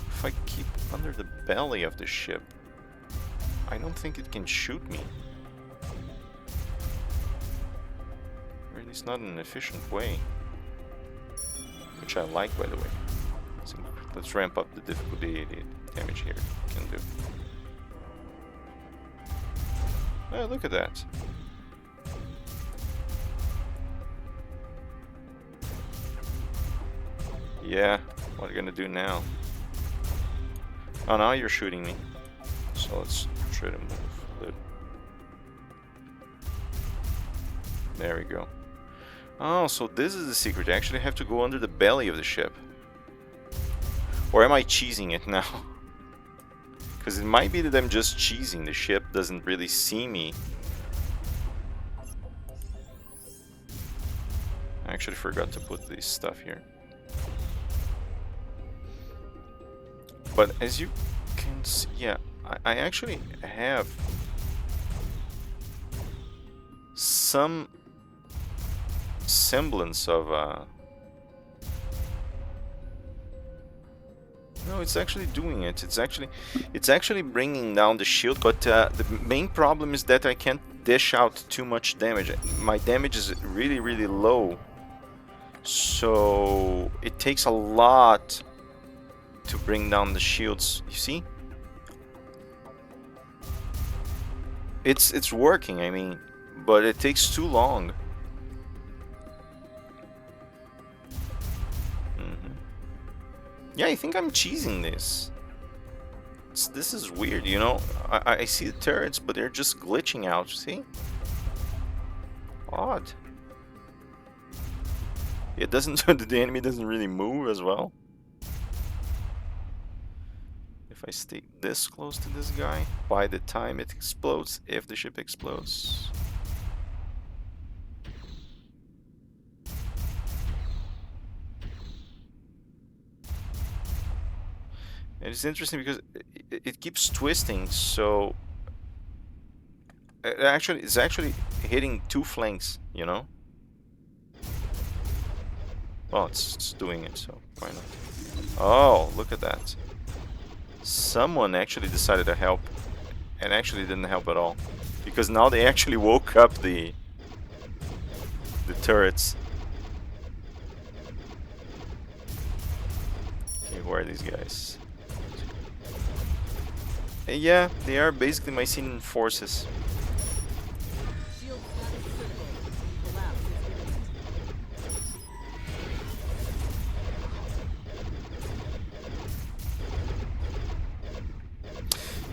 Speaker 1: If I keep under the belly of the ship, I don't think it can shoot me. Or at least not in an efficient way. Which I like, by the way. Let's ramp up the difficulty, the damage here can do. Oh, look at that. Yeah, what are you gonna do now? Oh, now you're shooting me. So let's try to move a little. There we go. Oh, so this is the secret. I actually have to go under the belly of the ship. Or am I cheesing it now? Because it might be that I'm just cheesing. The ship doesn't really see me. I actually forgot to put this stuff here. But as you can see, yeah, I actually have some semblance of no, it's actually doing it. It's actually bringing down the shield, but the main problem is that I can't dish out too much damage. My damage is really, really low, so it takes a lot to bring down the shields. You see? It's working, I mean, but it takes too long. Yeah, I think I'm cheesing this. This is weird, you know? I see the turrets, but they're just glitching out, see? Odd. It doesn't... the enemy doesn't really move as well. If I stay this close to this guy, by the time it explodes, if the ship explodes... And it's interesting because it keeps twisting, so it's actually hitting 2 flanks, you know? Well, it's doing it, so why not? Oh, look at that. Someone actually decided to help, and actually didn't help at all. Because now they actually woke up the turrets. Okay, who are these guys? Yeah, they are basically Mycenian forces.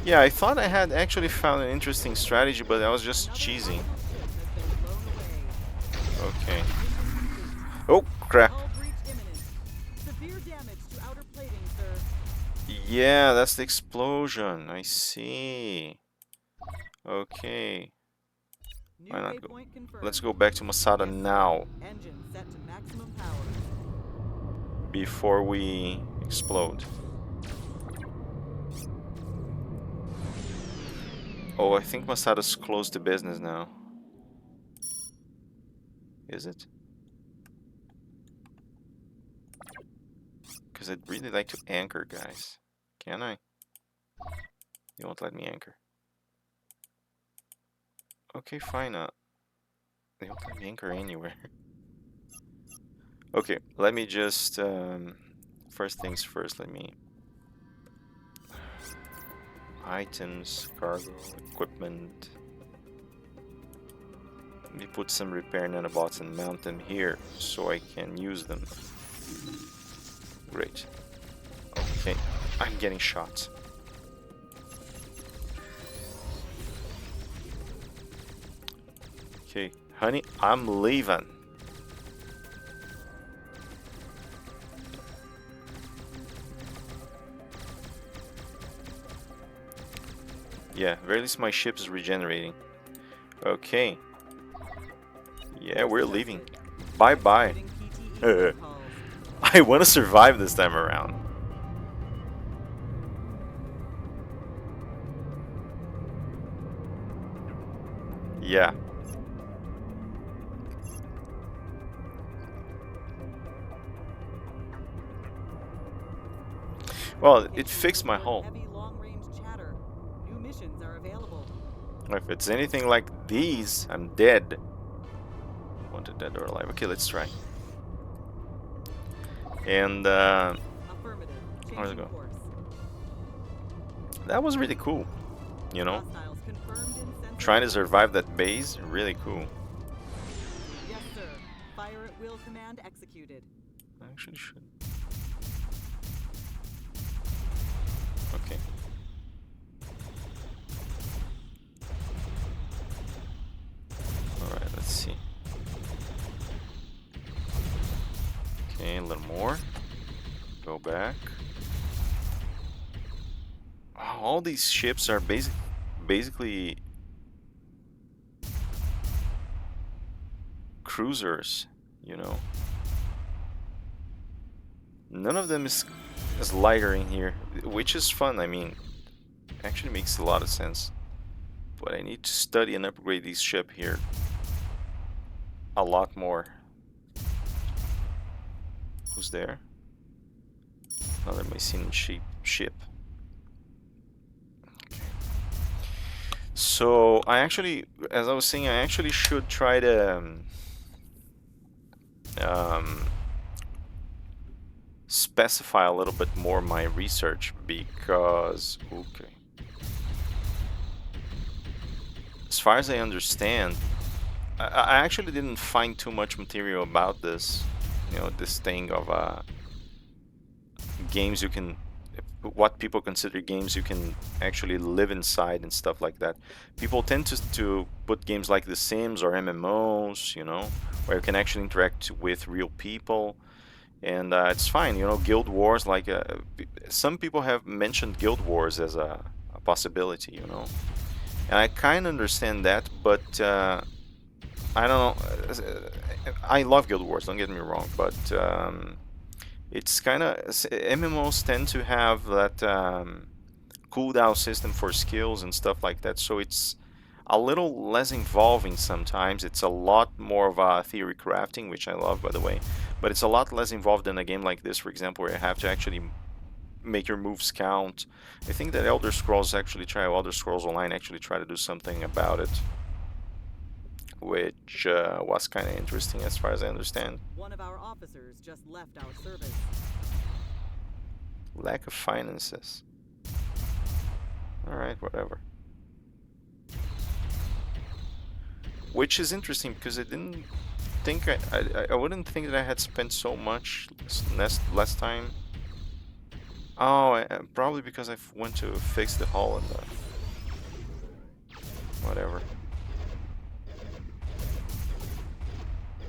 Speaker 1: Yeah, I thought I had actually found an interesting strategy, but I was just
Speaker 2: Another
Speaker 1: cheesing.
Speaker 2: vital ship has been blown away.
Speaker 1: Okay.
Speaker 2: Mission complete.
Speaker 1: Oh, crap.
Speaker 2: Hull breach imminent. Severe damage to outer plating, sir.
Speaker 1: Yeah, that's the explosion. I see. Okay.
Speaker 2: New
Speaker 1: Why not go?
Speaker 2: waypoint
Speaker 1: Let's
Speaker 2: confirmed.
Speaker 1: go back to Masada
Speaker 2: Yes, sir.
Speaker 1: now
Speaker 2: Engine set to maximum power.
Speaker 1: before we explode. Oh, I think Masada's closed to business now. Is it? Because I'd really like to anchor, guys. Can I? You won't let me anchor. Okay, fine. They won't let me anchor anywhere. Okay, let me just... first things first, let me... Items, cargo, equipment. Let me put some repair nanobots and mount them here so I can use them. Great. Okay, I'm getting shot. Okay, honey, I'm leaving. Yeah, at least my ship is regenerating. Okay. Yeah, we're leaving. Bye-bye.
Speaker 2: Getting PTE protocols.
Speaker 1: I want to survive this time around. Yeah. Well, it fixed my hull.
Speaker 2: Heavy long-range chatter. New missions are available.
Speaker 1: If it's anything like these, I'm dead. Wanted dead or alive. Okay, let's try. And
Speaker 2: Affirmative.
Speaker 1: where'd it
Speaker 2: Changing
Speaker 1: go?
Speaker 2: course.
Speaker 1: That was really cool. You know,
Speaker 2: Hostiles confirmed in sensor
Speaker 1: trying to
Speaker 2: course.
Speaker 1: survive that base, really cool.
Speaker 2: Yes, sir. Fire at will command executed.
Speaker 1: I actually should. Okay. Alright, let's see. Okay, a little more. Go back. Wow, all these ships are basically cruisers, you know. None of them is lighter in here, which is fun. I mean, actually makes a lot of sense. But I need to study and upgrade this ship here a lot more. Who's there? Another Mycenian ship. Okay. So I actually, as I was saying, I actually should try to specify a little bit more my research because, okay, as far as I understand, I actually didn't find too much material about this, you know, this thing of games you can, what people consider games you can actually live inside and stuff like that. People tend to put games like The Sims or MMOs, you know, where you can actually interact with real people. And it's fine, you know, Guild Wars, like, some people have mentioned Guild Wars as a possibility, you know. And I kind of understand that, but I don't know. I love Guild Wars, don't get me wrong, but it's kind of... MMOs tend to have that cooldown system for skills and stuff like that, so it's a little less involving sometimes. It's a lot more of a theory crafting, which I love, by the way, but it's a lot less involved than a game like this, for example, where you have to actually make your moves count. I think that Elder Scrolls Online actually try to do something about it, which was kind of interesting as far as I understand.
Speaker 2: One of our officers just left our service.
Speaker 1: Lack of finances. Alright, whatever. Which is interesting because I didn't think I wouldn't think that I had spent so much last time. Oh, probably because I went to fix the hull and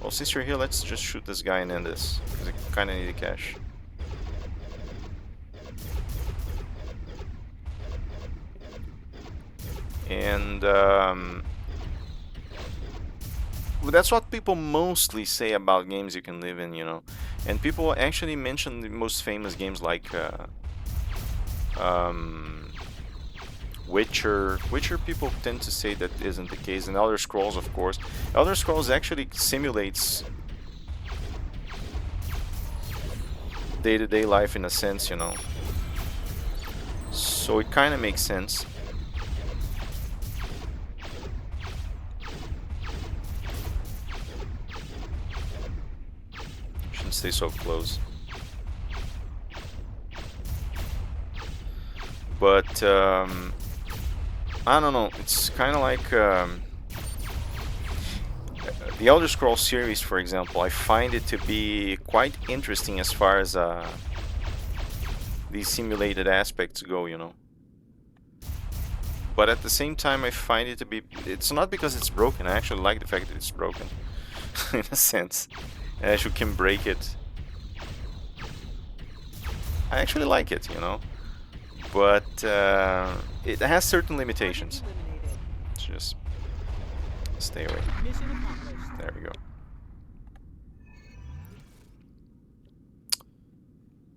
Speaker 1: Well, since you're here, let's just shoot this guy and end this, because I kind of need the cash. And well, that's what people mostly say about games you can live in, you know. And people actually mention the most famous games like Witcher. Witcher people tend to say that isn't the case. And Elder Scrolls, of course. Elder Scrolls actually simulates day-to-day life in a sense, you know. So it kind of makes sense. Shouldn't stay so close. But I don't know. It's kind of like the Elder Scrolls series, for example. I find it to be quite interesting as far as these simulated aspects go, you know. But at the same time, I find it to be... It's not because it's broken. I actually like the fact that it's broken, in a sense. And I actually can break it. I actually like it, you know. But it has certain limitations. Let's just stay away. There we go.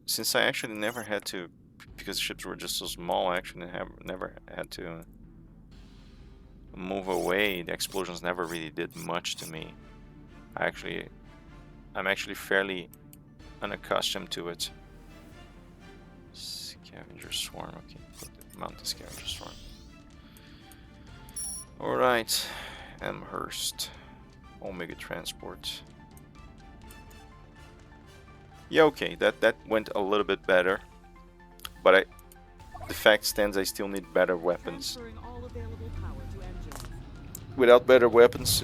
Speaker 1: Since I actually never had to, because ships were just so small, I actually never had to move away. The explosions never really did much to me. I'm actually fairly unaccustomed to it. Scavenger swarm, okay. Mount the scavenger swarm. Alright. Amherst. Omega transport. Yeah, okay, that went a little bit better. But the fact stands I still need better weapons. Without better weapons,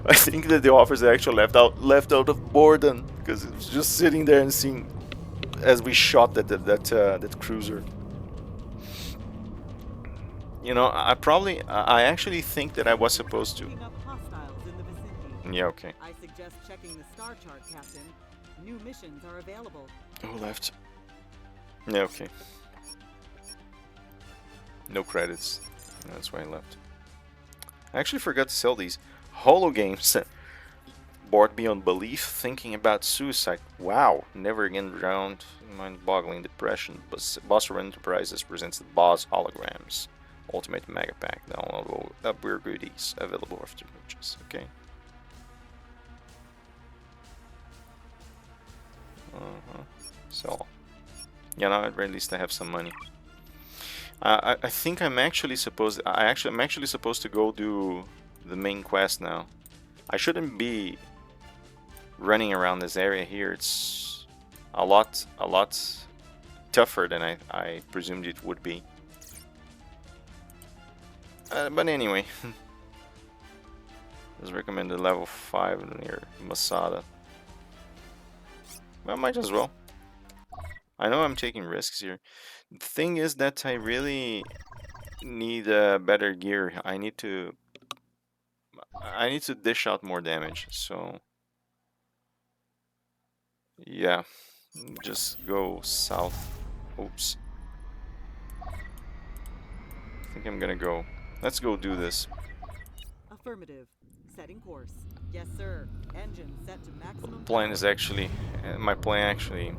Speaker 1: I think that the officer actually left out of boredom, because it was just sitting there and seeing as we shot that cruiser. You know, I actually think that I was supposed to. Yeah, okay.
Speaker 2: I suggest checking the star chart, Captain. New missions are available.
Speaker 1: Who left? Yeah, okay. No credits. That's why I left. I actually forgot to sell these holo games. Bored beyond belief, thinking about suicide. Wow, never again drowned in mind-boggling depression. Boss Enterprises presents the Boss Holograms. Ultimate Mega Pack. Downloadable weird goodies available after purchase. Okay. So, yeah, now at very least I have some money. I think I'm actually supposed. I'm actually supposed to go do the main quest now. I shouldn't be running around this area here. It's a lot tougher than I presumed it would be. But anyway, let's recommend the level 5 near Masada. I might as well. I know I'm taking risks here. The thing is that I really need better gear. I need to dish out more damage. So yeah, just go south. Oops. I think I'm gonna go. Let's go do this.
Speaker 2: Affirmative. Setting course. Yes, sir. Engine set to maximum.
Speaker 1: The plan is actually, my plan actually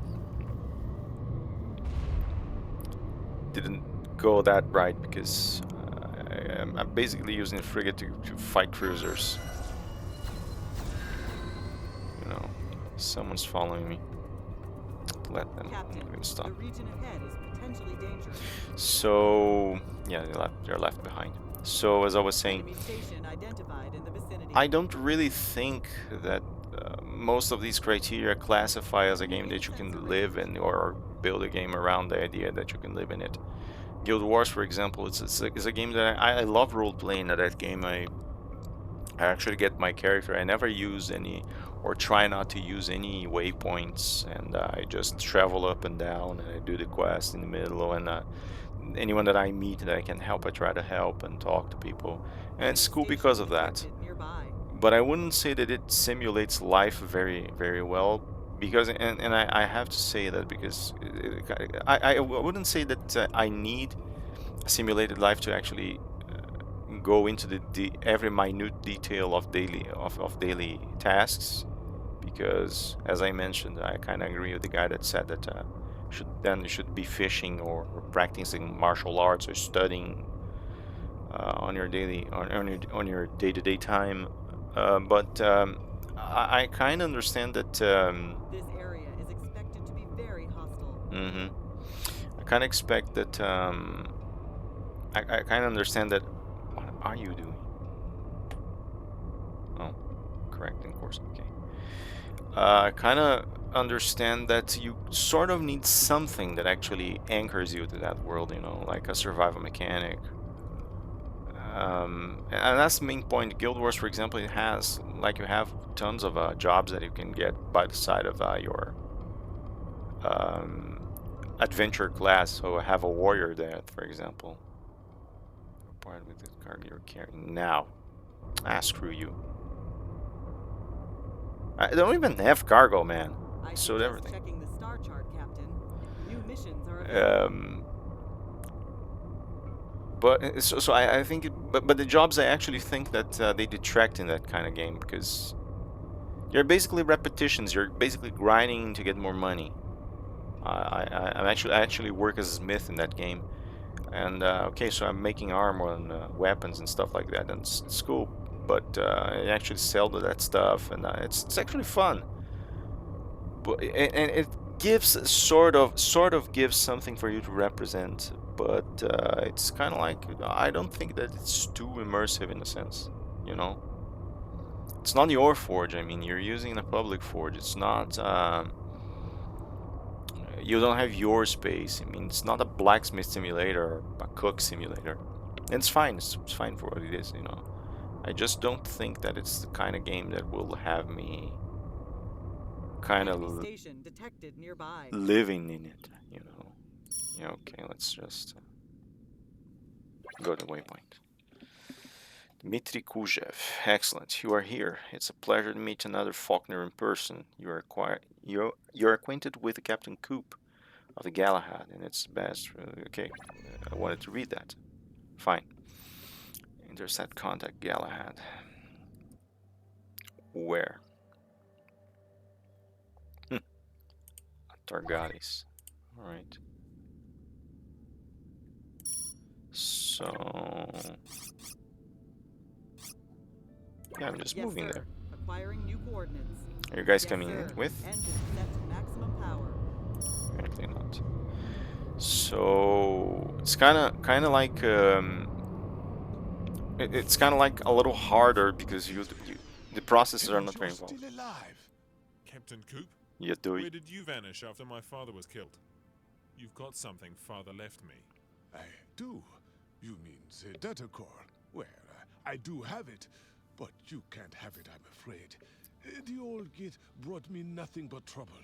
Speaker 1: didn't go that right, because I'm basically using the frigate to fight cruisers. You know, someone's following me. Let them.
Speaker 2: Captain,
Speaker 1: I'm gonna stop.
Speaker 2: the region ahead is potentially dangerous.
Speaker 1: So yeah, they're left behind. So as I was saying,
Speaker 2: Enemy station identified in the vicinity.
Speaker 1: I don't really think that most of these criteria classify as a game that you can live in, or build a game around the idea that you can live in it. Guild Wars, for example, it's a game that I love role-playing at that game. I actually get my character. I never use any, or try not to use any waypoints, and I just travel up and down, and I do the quest in the middle, and anyone that I meet that I can help, I try to help and talk to people, and it's cool because of that. but I wouldn't say that it simulates life very well, because and I have to say that because I wouldn't say that I need a simulated life to actually go into the every minute detail of daily tasks, because as I mentioned, I kind of agree with the guy that said that you should be fishing or practicing martial arts or studying on your daily on your day-to-day time. But I kind of understand that.
Speaker 2: This area is expected to be very hostile.
Speaker 1: I kind of expect that. I kind of understand that. What are you doing? Oh, correcting course. Okay. I kind of understand that you sort of need something that actually anchors you to that world. You know, like a survival mechanic. And that's the main point. Guild Wars, for example, it has, like, you have tons of jobs that you can get by the side of your um, adventure class. So I have a warrior there, for example. Part with the cargo you're carrying now. Ah, screw you. I don't even have cargo, man.
Speaker 2: I
Speaker 1: Sold
Speaker 2: suggest
Speaker 1: everything.
Speaker 2: checking the star chart, Captain. New missions are available.
Speaker 1: But so I think, but the jobs, I actually think that they detract in that kind of game, because you're basically repetitions. You're basically grinding to get more money. I actually work as a smith in that game, and okay, so I'm making armor and weapons and stuff like that, and it's cool. But I actually sell that stuff, and it's actually fun. But and it gives sort of gives something for you to represent, but it's kind of like, I don't think that it's too immersive in a sense, you know. It's not your forge. I mean, you're using a public forge. It's not. You don't have your space. I mean, it's not a blacksmith simulator or a cook simulator. And it's fine. It's fine for what it is, you know. I just don't think that it's the kind of game that will have me kind of
Speaker 2: Station detected nearby.
Speaker 1: living in it, you know. Yeah, okay, let's just go to waypoint. Dmitry Kuzev, excellent. You are here. It's a pleasure to meet another Faulkner in person. You're acquainted with Captain Coop of the Galahad, and it's best. Okay, I wanted to read that. Fine. Intercept contact Galahad. Where? Targates. All right. So yeah, I'm just moving there.
Speaker 2: Acquiring new coordinates.
Speaker 1: Are you guys coming in with?
Speaker 2: Engine set to maximum power.
Speaker 1: Apparently not. So it's kind of like it's kind of like a little harder, because the processes are not very involved.
Speaker 3: Still alive, Captain Coop.
Speaker 1: You do
Speaker 3: Where
Speaker 1: it.
Speaker 3: did you vanish after my father was killed? You've got something father left me.
Speaker 4: I do. You mean the data core? Well, I do have it, but you can't have it, I'm afraid. The old git brought me nothing but trouble.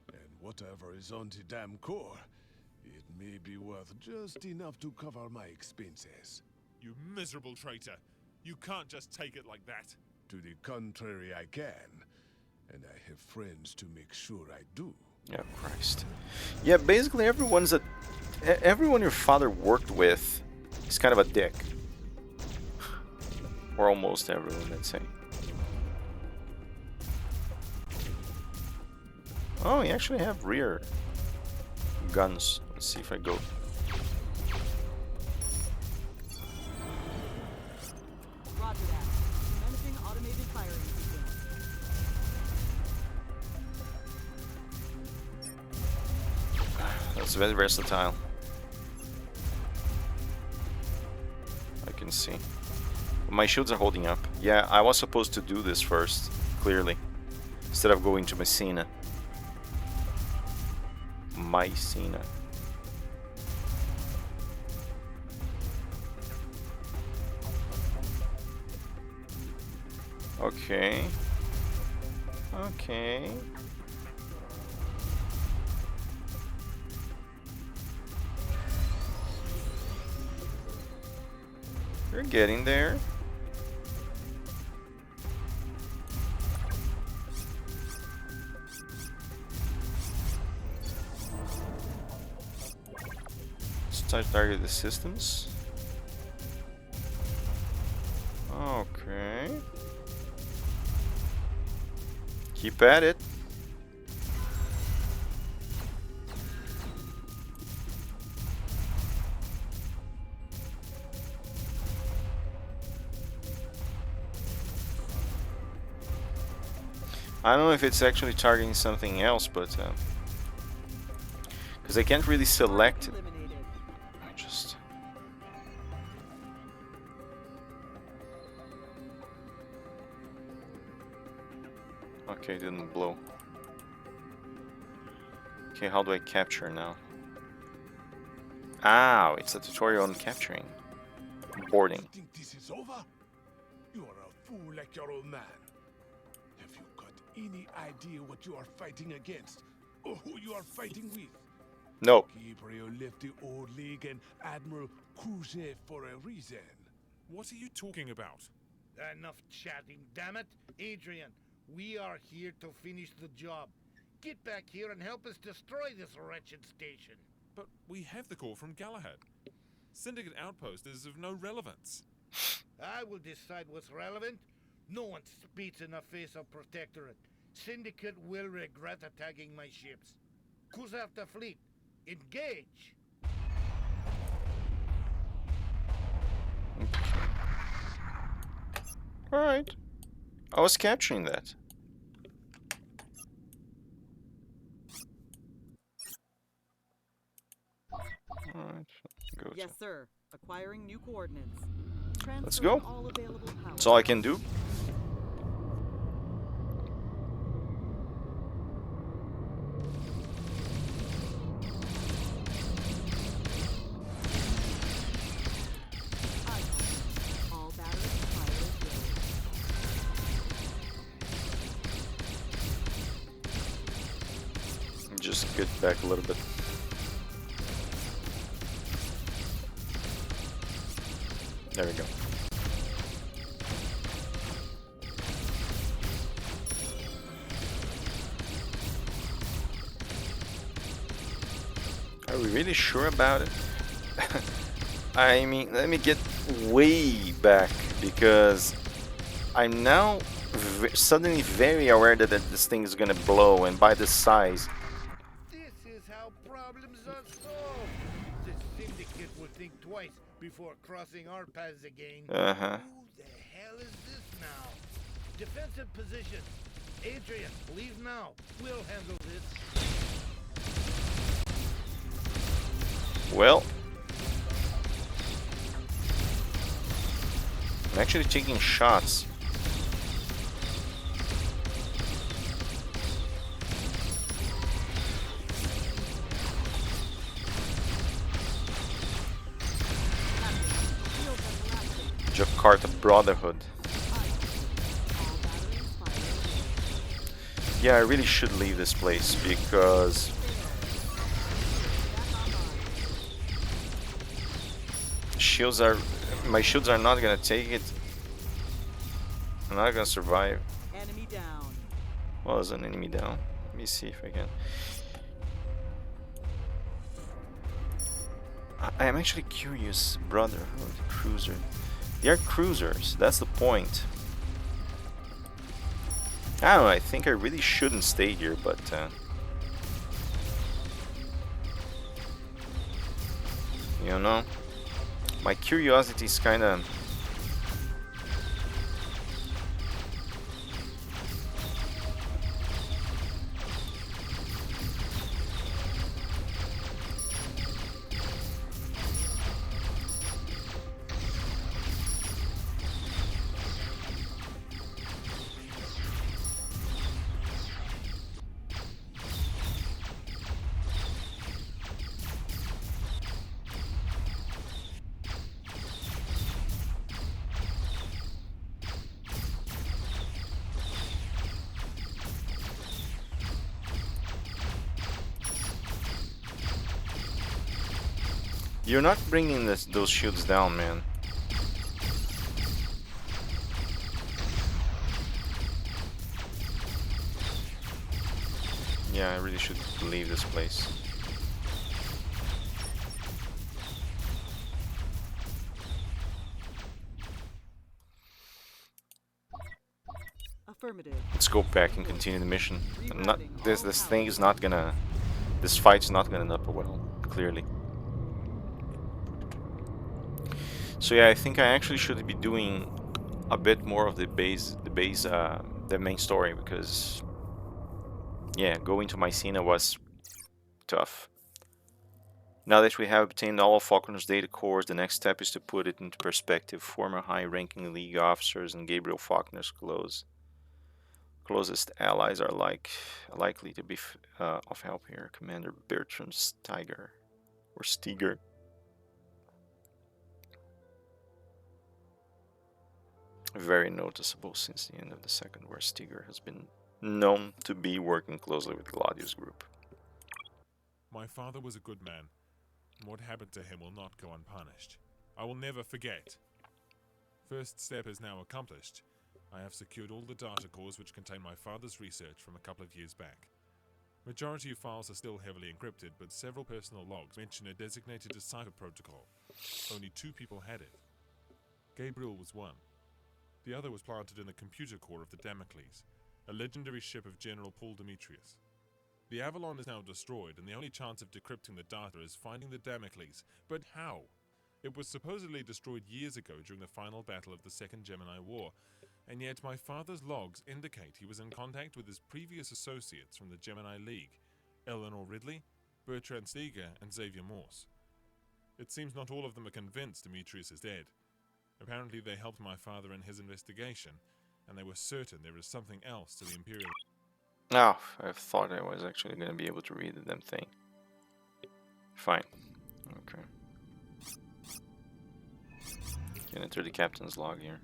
Speaker 4: And whatever is on the damn core, it may be worth just enough to cover my expenses.
Speaker 3: You miserable traitor! You can't just take it like that.
Speaker 4: To the contrary, I can. And I have friends to make sure I do.
Speaker 1: Yeah, Christ. Yeah, basically everyone your father worked with is kind of a dick. Or almost everyone, let's say. Oh, you actually have rear guns. Let's see if I go.
Speaker 2: Roger that. Commencing automated firing sequence.
Speaker 1: That's very versatile. I can see. My shields are holding up. Yeah, I was supposed to do this first, clearly, instead of going to Messina. Mycena. Okay. Okay. You're getting there. Try to target the systems. Okay. Keep at it. I don't know if it's actually targeting something else, but because I can't really select it.
Speaker 2: Eliminated.
Speaker 1: I just okay, didn't blow. Okay, how do I capture now? Ah, it's a tutorial on capturing. Boarding.
Speaker 4: You think this is over? You are a fool like your old man. Have you got any idea what you are fighting against? Or who you are fighting with?
Speaker 1: No.
Speaker 4: Gabriel left the old league and Admiral Khrushchev for a reason.
Speaker 3: What are you talking about?
Speaker 5: Enough chatting, damn it. Adrian, we are here to finish the job. Get back here and help us destroy this wretched station.
Speaker 3: But we have the call from Galahad. Syndicate Outpost is of no relevance.
Speaker 5: I will decide what's relevant. No one spits in the face of Protectorate. Syndicate will regret attacking my ships. Who's after fleet? Engage!
Speaker 1: Alright. I was capturing that. Alright, go to.
Speaker 2: Yes, sir. Acquiring new coordinates.
Speaker 1: Let's
Speaker 2: Transferring
Speaker 1: go.
Speaker 2: all available power.
Speaker 1: That's all I can do.
Speaker 2: All batteries fire
Speaker 1: Just get back a little bit. There we go. Are we really sure about it? I mean, let me get way back because I'm now suddenly very aware that this thing is gonna blow, and by the size.
Speaker 5: This is how problems are solved. The Syndicate will think twice before crossing our paths again.
Speaker 1: Uh-huh.
Speaker 5: Who the hell is this now? Defensive position. Adrian, leave now. We'll handle this.
Speaker 1: Well, I'm actually taking shots. Jakarta Brotherhood. Yeah, I really should leave this place because my shields are not gonna take it. I'm not gonna survive.
Speaker 2: Enemy down.
Speaker 1: Well, there's an enemy down. Let me see if I can. I am actually curious. Brotherhood cruiser. They are cruisers. That's the point. I don't know. I think I really shouldn't stay here, but you know, my curiosity is kind of. You're not bringing those shields down, man. Yeah, I really should leave this place.
Speaker 2: Affirmative.
Speaker 1: Let's go back and continue the mission. I'm not. This thing is not gonna. This fight's not gonna end up well. Clearly. So yeah, I think I actually should be doing a bit more of the main story, because yeah, going to Mycena was tough. Now that we have obtained all of Faulkner's data cores, the next step is to put it into perspective. Former high-ranking League officers and Gabriel Faulkner's closest allies are likely to be of help here. Commander Bertram Steger. Very noticeable since the end of the Second War. Steger has been known to be working closely with Gladius Group.
Speaker 3: My father was a good man, and what happened to him will not go unpunished. I will never forget. First step is now accomplished. I have secured all the data cores which contain my father's research from a couple of years back. Majority of files are still heavily encrypted, but several personal logs mention a designated decipher protocol. Only 2 people had it. Gabriel was one. The other was planted in the computer core of the Damocles, a legendary ship of General Paul Demetrius. The Avalon is now destroyed, and the only chance of decrypting the data is finding the Damocles. But how? It was supposedly destroyed years ago during the final battle of the Second Gemini War, and yet my father's logs indicate he was in contact with his previous associates from the Gemini League, Eleanor Ridley, Bertrand Steger, and Xavier Morse. It seems not all of them are convinced Demetrius is dead. Apparently they helped my father in his investigation, and they were certain there is something else to the Imperial...
Speaker 1: Oh, I thought I was actually going to be able to read the damn thing. Fine. Okay. Can enter the captain's log here.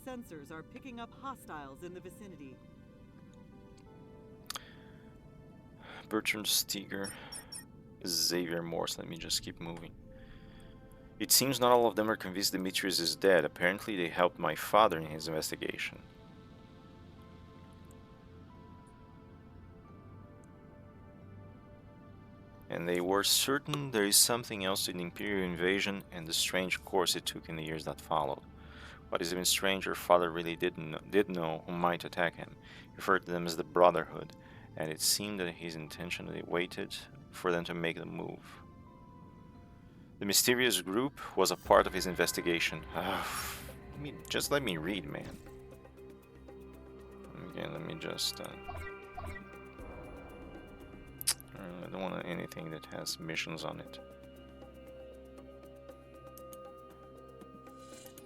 Speaker 2: Sensors are picking up hostiles in the vicinity.
Speaker 1: Bertram Steger, Xavier Morse. Let me just keep moving. It seems not all of them are convinced Demetrius is dead. Apparently they helped my father in his investigation. And they were certain there is something else to the Imperial invasion and the strange course it took in the years that followed. What is even stranger, father really did know who might attack him. He referred to them as the Brotherhood, and it seemed that his intentionally waited for them to make the move. The mysterious group was a part of his investigation. Just let me read, man. Again, let me just... I don't want anything that has missions on it.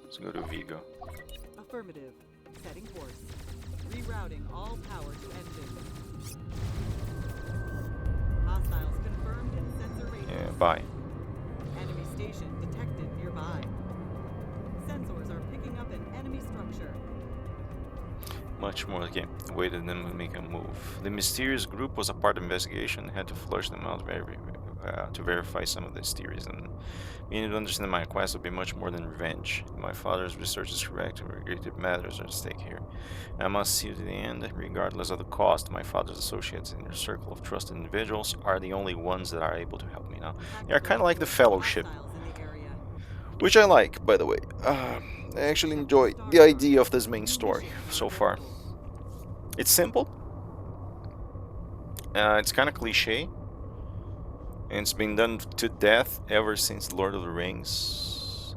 Speaker 1: Let's go to Vigo.
Speaker 2: Affirmative. Setting course. Rerouting all power to engine. Hostiles confirmed in sensor radius.
Speaker 1: Yeah, bye.
Speaker 2: Enemy station detected nearby. Sensors are picking up an enemy structure.
Speaker 1: Much more. Okay, waited them to make a move. The mysterious group was a part of the investigation and had to flush them out to verify some of this theories. And meaning to understand my quest would be much more than revenge. My father's research is correct, and greater matters are at stake here. I must see to the end, regardless of the cost. My father's associates in their circle of trusted individuals are the only ones that are able to help me now. They're kind of like the Fellowship, which I like, by the way. I actually enjoy the idea of this main story so far. It's simple. It's kind of cliche. And it's been done to death ever since Lord of the Rings.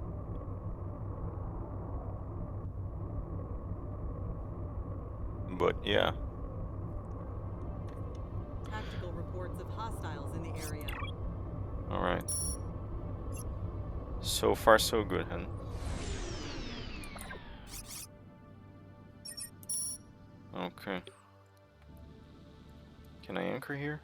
Speaker 1: But yeah.
Speaker 2: Tactical reports of hostiles in the area.
Speaker 1: Alright. So far so good, huh? Okay. Can I anchor here?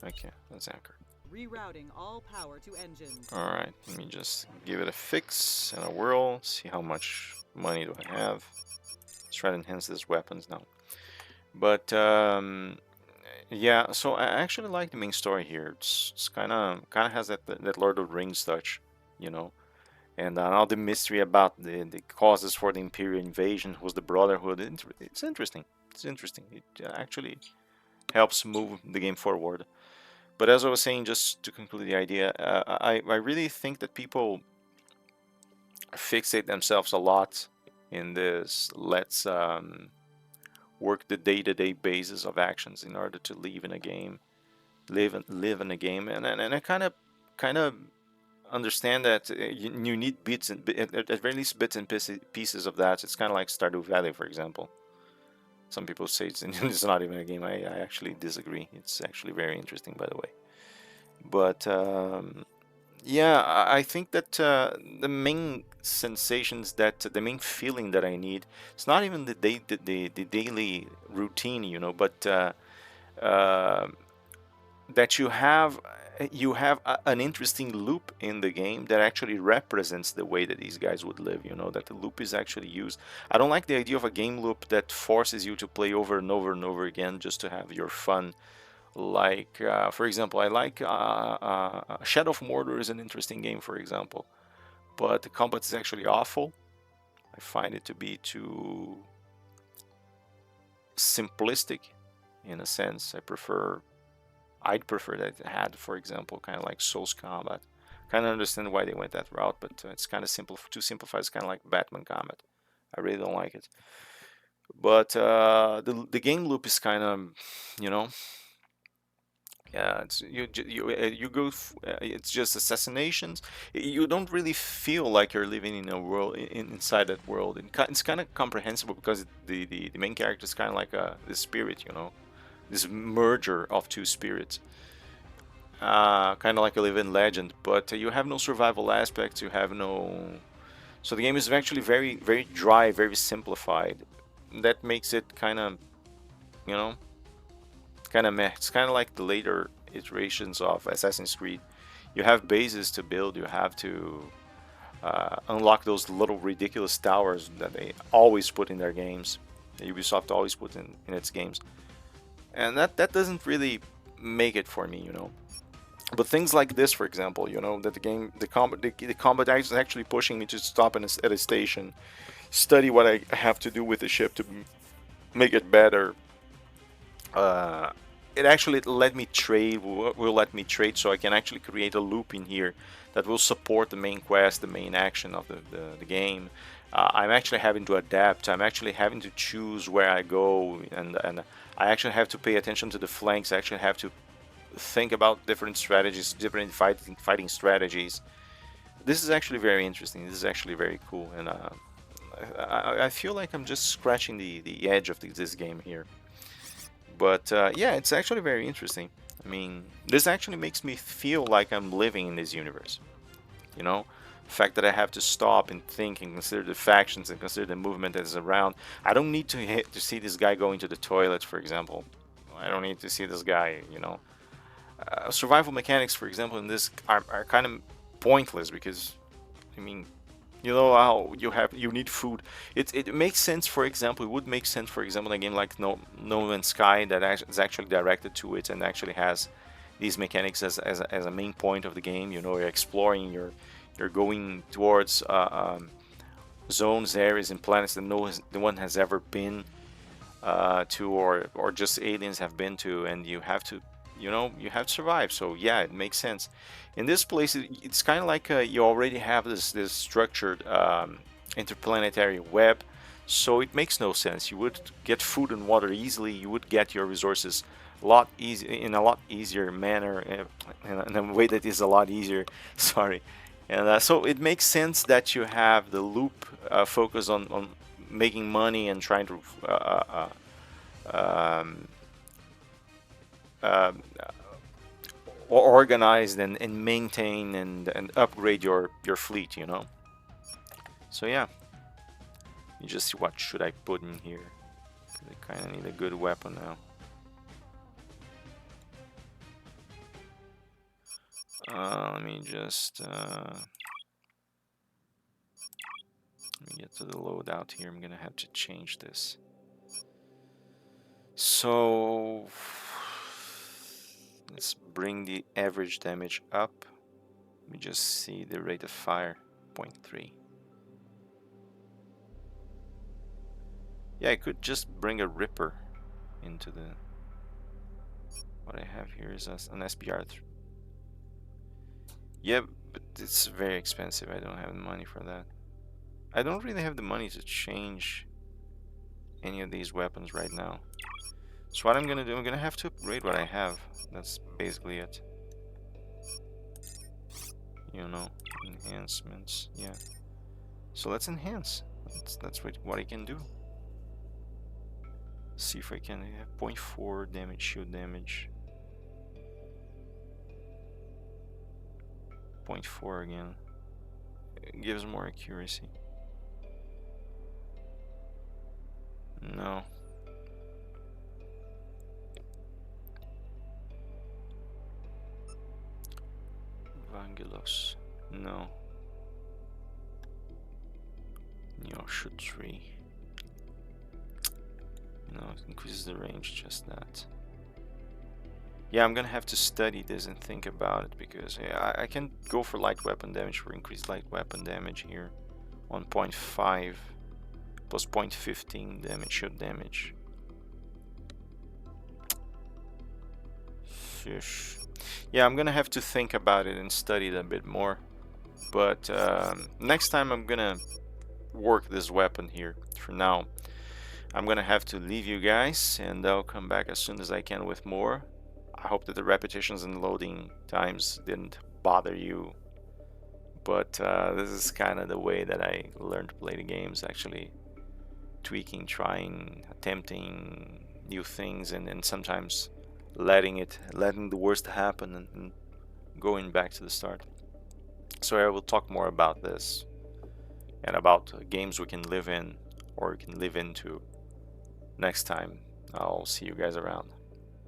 Speaker 1: Okay, let's anchor.
Speaker 2: Rerouting all power to engines.
Speaker 1: Alright, let me just give it a fix and a whirl, see how much money do I have. Let's try to enhance these weapons now. But, yeah, so I actually like the main story here. It's kind of has that Lord of the Rings touch, you know. And now the mystery about the causes for the Imperial invasion, who's the Brotherhood. It's interesting. It's interesting. It actually helps move the game forward. But as I was saying, just to conclude the idea, I really think that people fixate themselves a lot in this let's work the day-to-day basis of actions in order to live in a game, live in a game, and I kind of understand that you need bits and at very least bits and pieces of that. It's kind of like Stardew Valley, for example. Some people say it's not even a game. I actually disagree. It's actually very interesting, by the way. But yeah, I think that the main sensations, that the main feeling that I need, it's not even the daily routine, you know, but uh, that you have an interesting loop in the game that actually represents the way that these guys would live, you know, that the loop is actually used. I don't like the idea of a game loop that forces you to play over and over and over again just to have your fun. Like, for example, I like Shadow of Mordor is an interesting game, for example, but the combat is actually awful. I find it to be too simplistic in a sense. I'd prefer that it had, for example, kind of like Souls combat. Kind of understand why they went that route, but it's kind of simple. Too simplified. It's kind of like Batman combat. I really don't like it. But the game loop is kind of, you know, yeah, it's you go. It's just assassinations. You don't really feel like you're living in a world inside that world. It's kind of comprehensible because the main character is kind of like the spirit, you know, this merger of two spirits. Kind of like a living legend, but you have no survival aspects. You have no. So the game is actually very very dry, very simplified. That makes it kind of, you know, kind of meh. It's kind of like the later iterations of Assassin's Creed. You have bases to build. You have to unlock those little ridiculous towers that they always put in their games. That Ubisoft always put in its games, and that doesn't really make it for me, you know. But things like this, for example, you know, that the combat is actually pushing me to stop at a station, study what I have to do with the ship to make it better. Uh, it actually let me trade, will let me trade, so I can actually create a loop in here that will support the main quest, the main action of the game. I'm actually having to adapt. I'm actually having to choose where I go, and I actually have to pay attention to the flanks. I actually have to think about different strategies, different fighting strategies. This is actually very interesting. This is actually very cool, and I feel like I'm just scratching the edge of this game here. But yeah, it's actually very interesting. I mean, this actually makes me feel like I'm living in this universe. You know, the fact that I have to stop and think and consider the factions and consider the movement that is around. I don't need to see this guy going to the toilet, for example. I don't need to see this guy, you know. Survival mechanics, for example, in this are kind of pointless because, I mean, you know how you need food. It makes sense. For example, it would make sense, for example, in a game like No Man's Sky that is actually directed to it and actually has these mechanics as a main point of the game. You know, you're exploring, you're going towards zones, areas, and planets that no one has ever been to, or just aliens have been to, and you have to, you know, you have to survive. So yeah, it makes sense. In this place, it's kind of like you already have this structured interplanetary web, so it makes no sense. You would get food and water easily. You would get your resources in a lot easier manner, in a way that is a lot easier. Sorry, and so it makes sense that you have the loop focus on making money and trying to um, uh, organize and maintain and upgrade your fleet, you know. So yeah, you just see what should I put in here. I kind of need a good weapon now. Let me just let me get to the loadout here. I'm gonna have to change this. So let's bring the average damage up. Let me just see the rate of fire, 0.3. Yeah, I could just bring a Ripper into the What I have here is an SBR. Yeah, but it's very expensive. I don't have the money for that. I don't really have the money to change any of these weapons right now. So what I'm gonna do, I'm gonna have to upgrade what I have. That's basically it. You know, enhancements. Yeah. So let's enhance. That's what I can do. See if I can have 0.4 damage, shield damage. 0.4 again. It gives more accuracy. No. Vangelos. No. Shoot 3. No, it increases the range, just that. Yeah, I'm gonna have to study this and think about it, because yeah, I can go for light weapon damage, for increased light weapon damage here. 1.5 plus 0.15 damage, shield damage. Fish. Yeah, I'm gonna have to think about it and study it a bit more. But next time I'm gonna work this weapon here. For now, I'm gonna have to leave you guys, and I'll come back as soon as I can with more. I hope that the repetitions and loading times didn't bother you, but this is kind of the way that I learned to play the games, actually tweaking, trying, attempting new things, and sometimes letting the worst happen and going back to the start. So I will talk more about this and about games we can live in or we can live into next time. I'll see you guys around.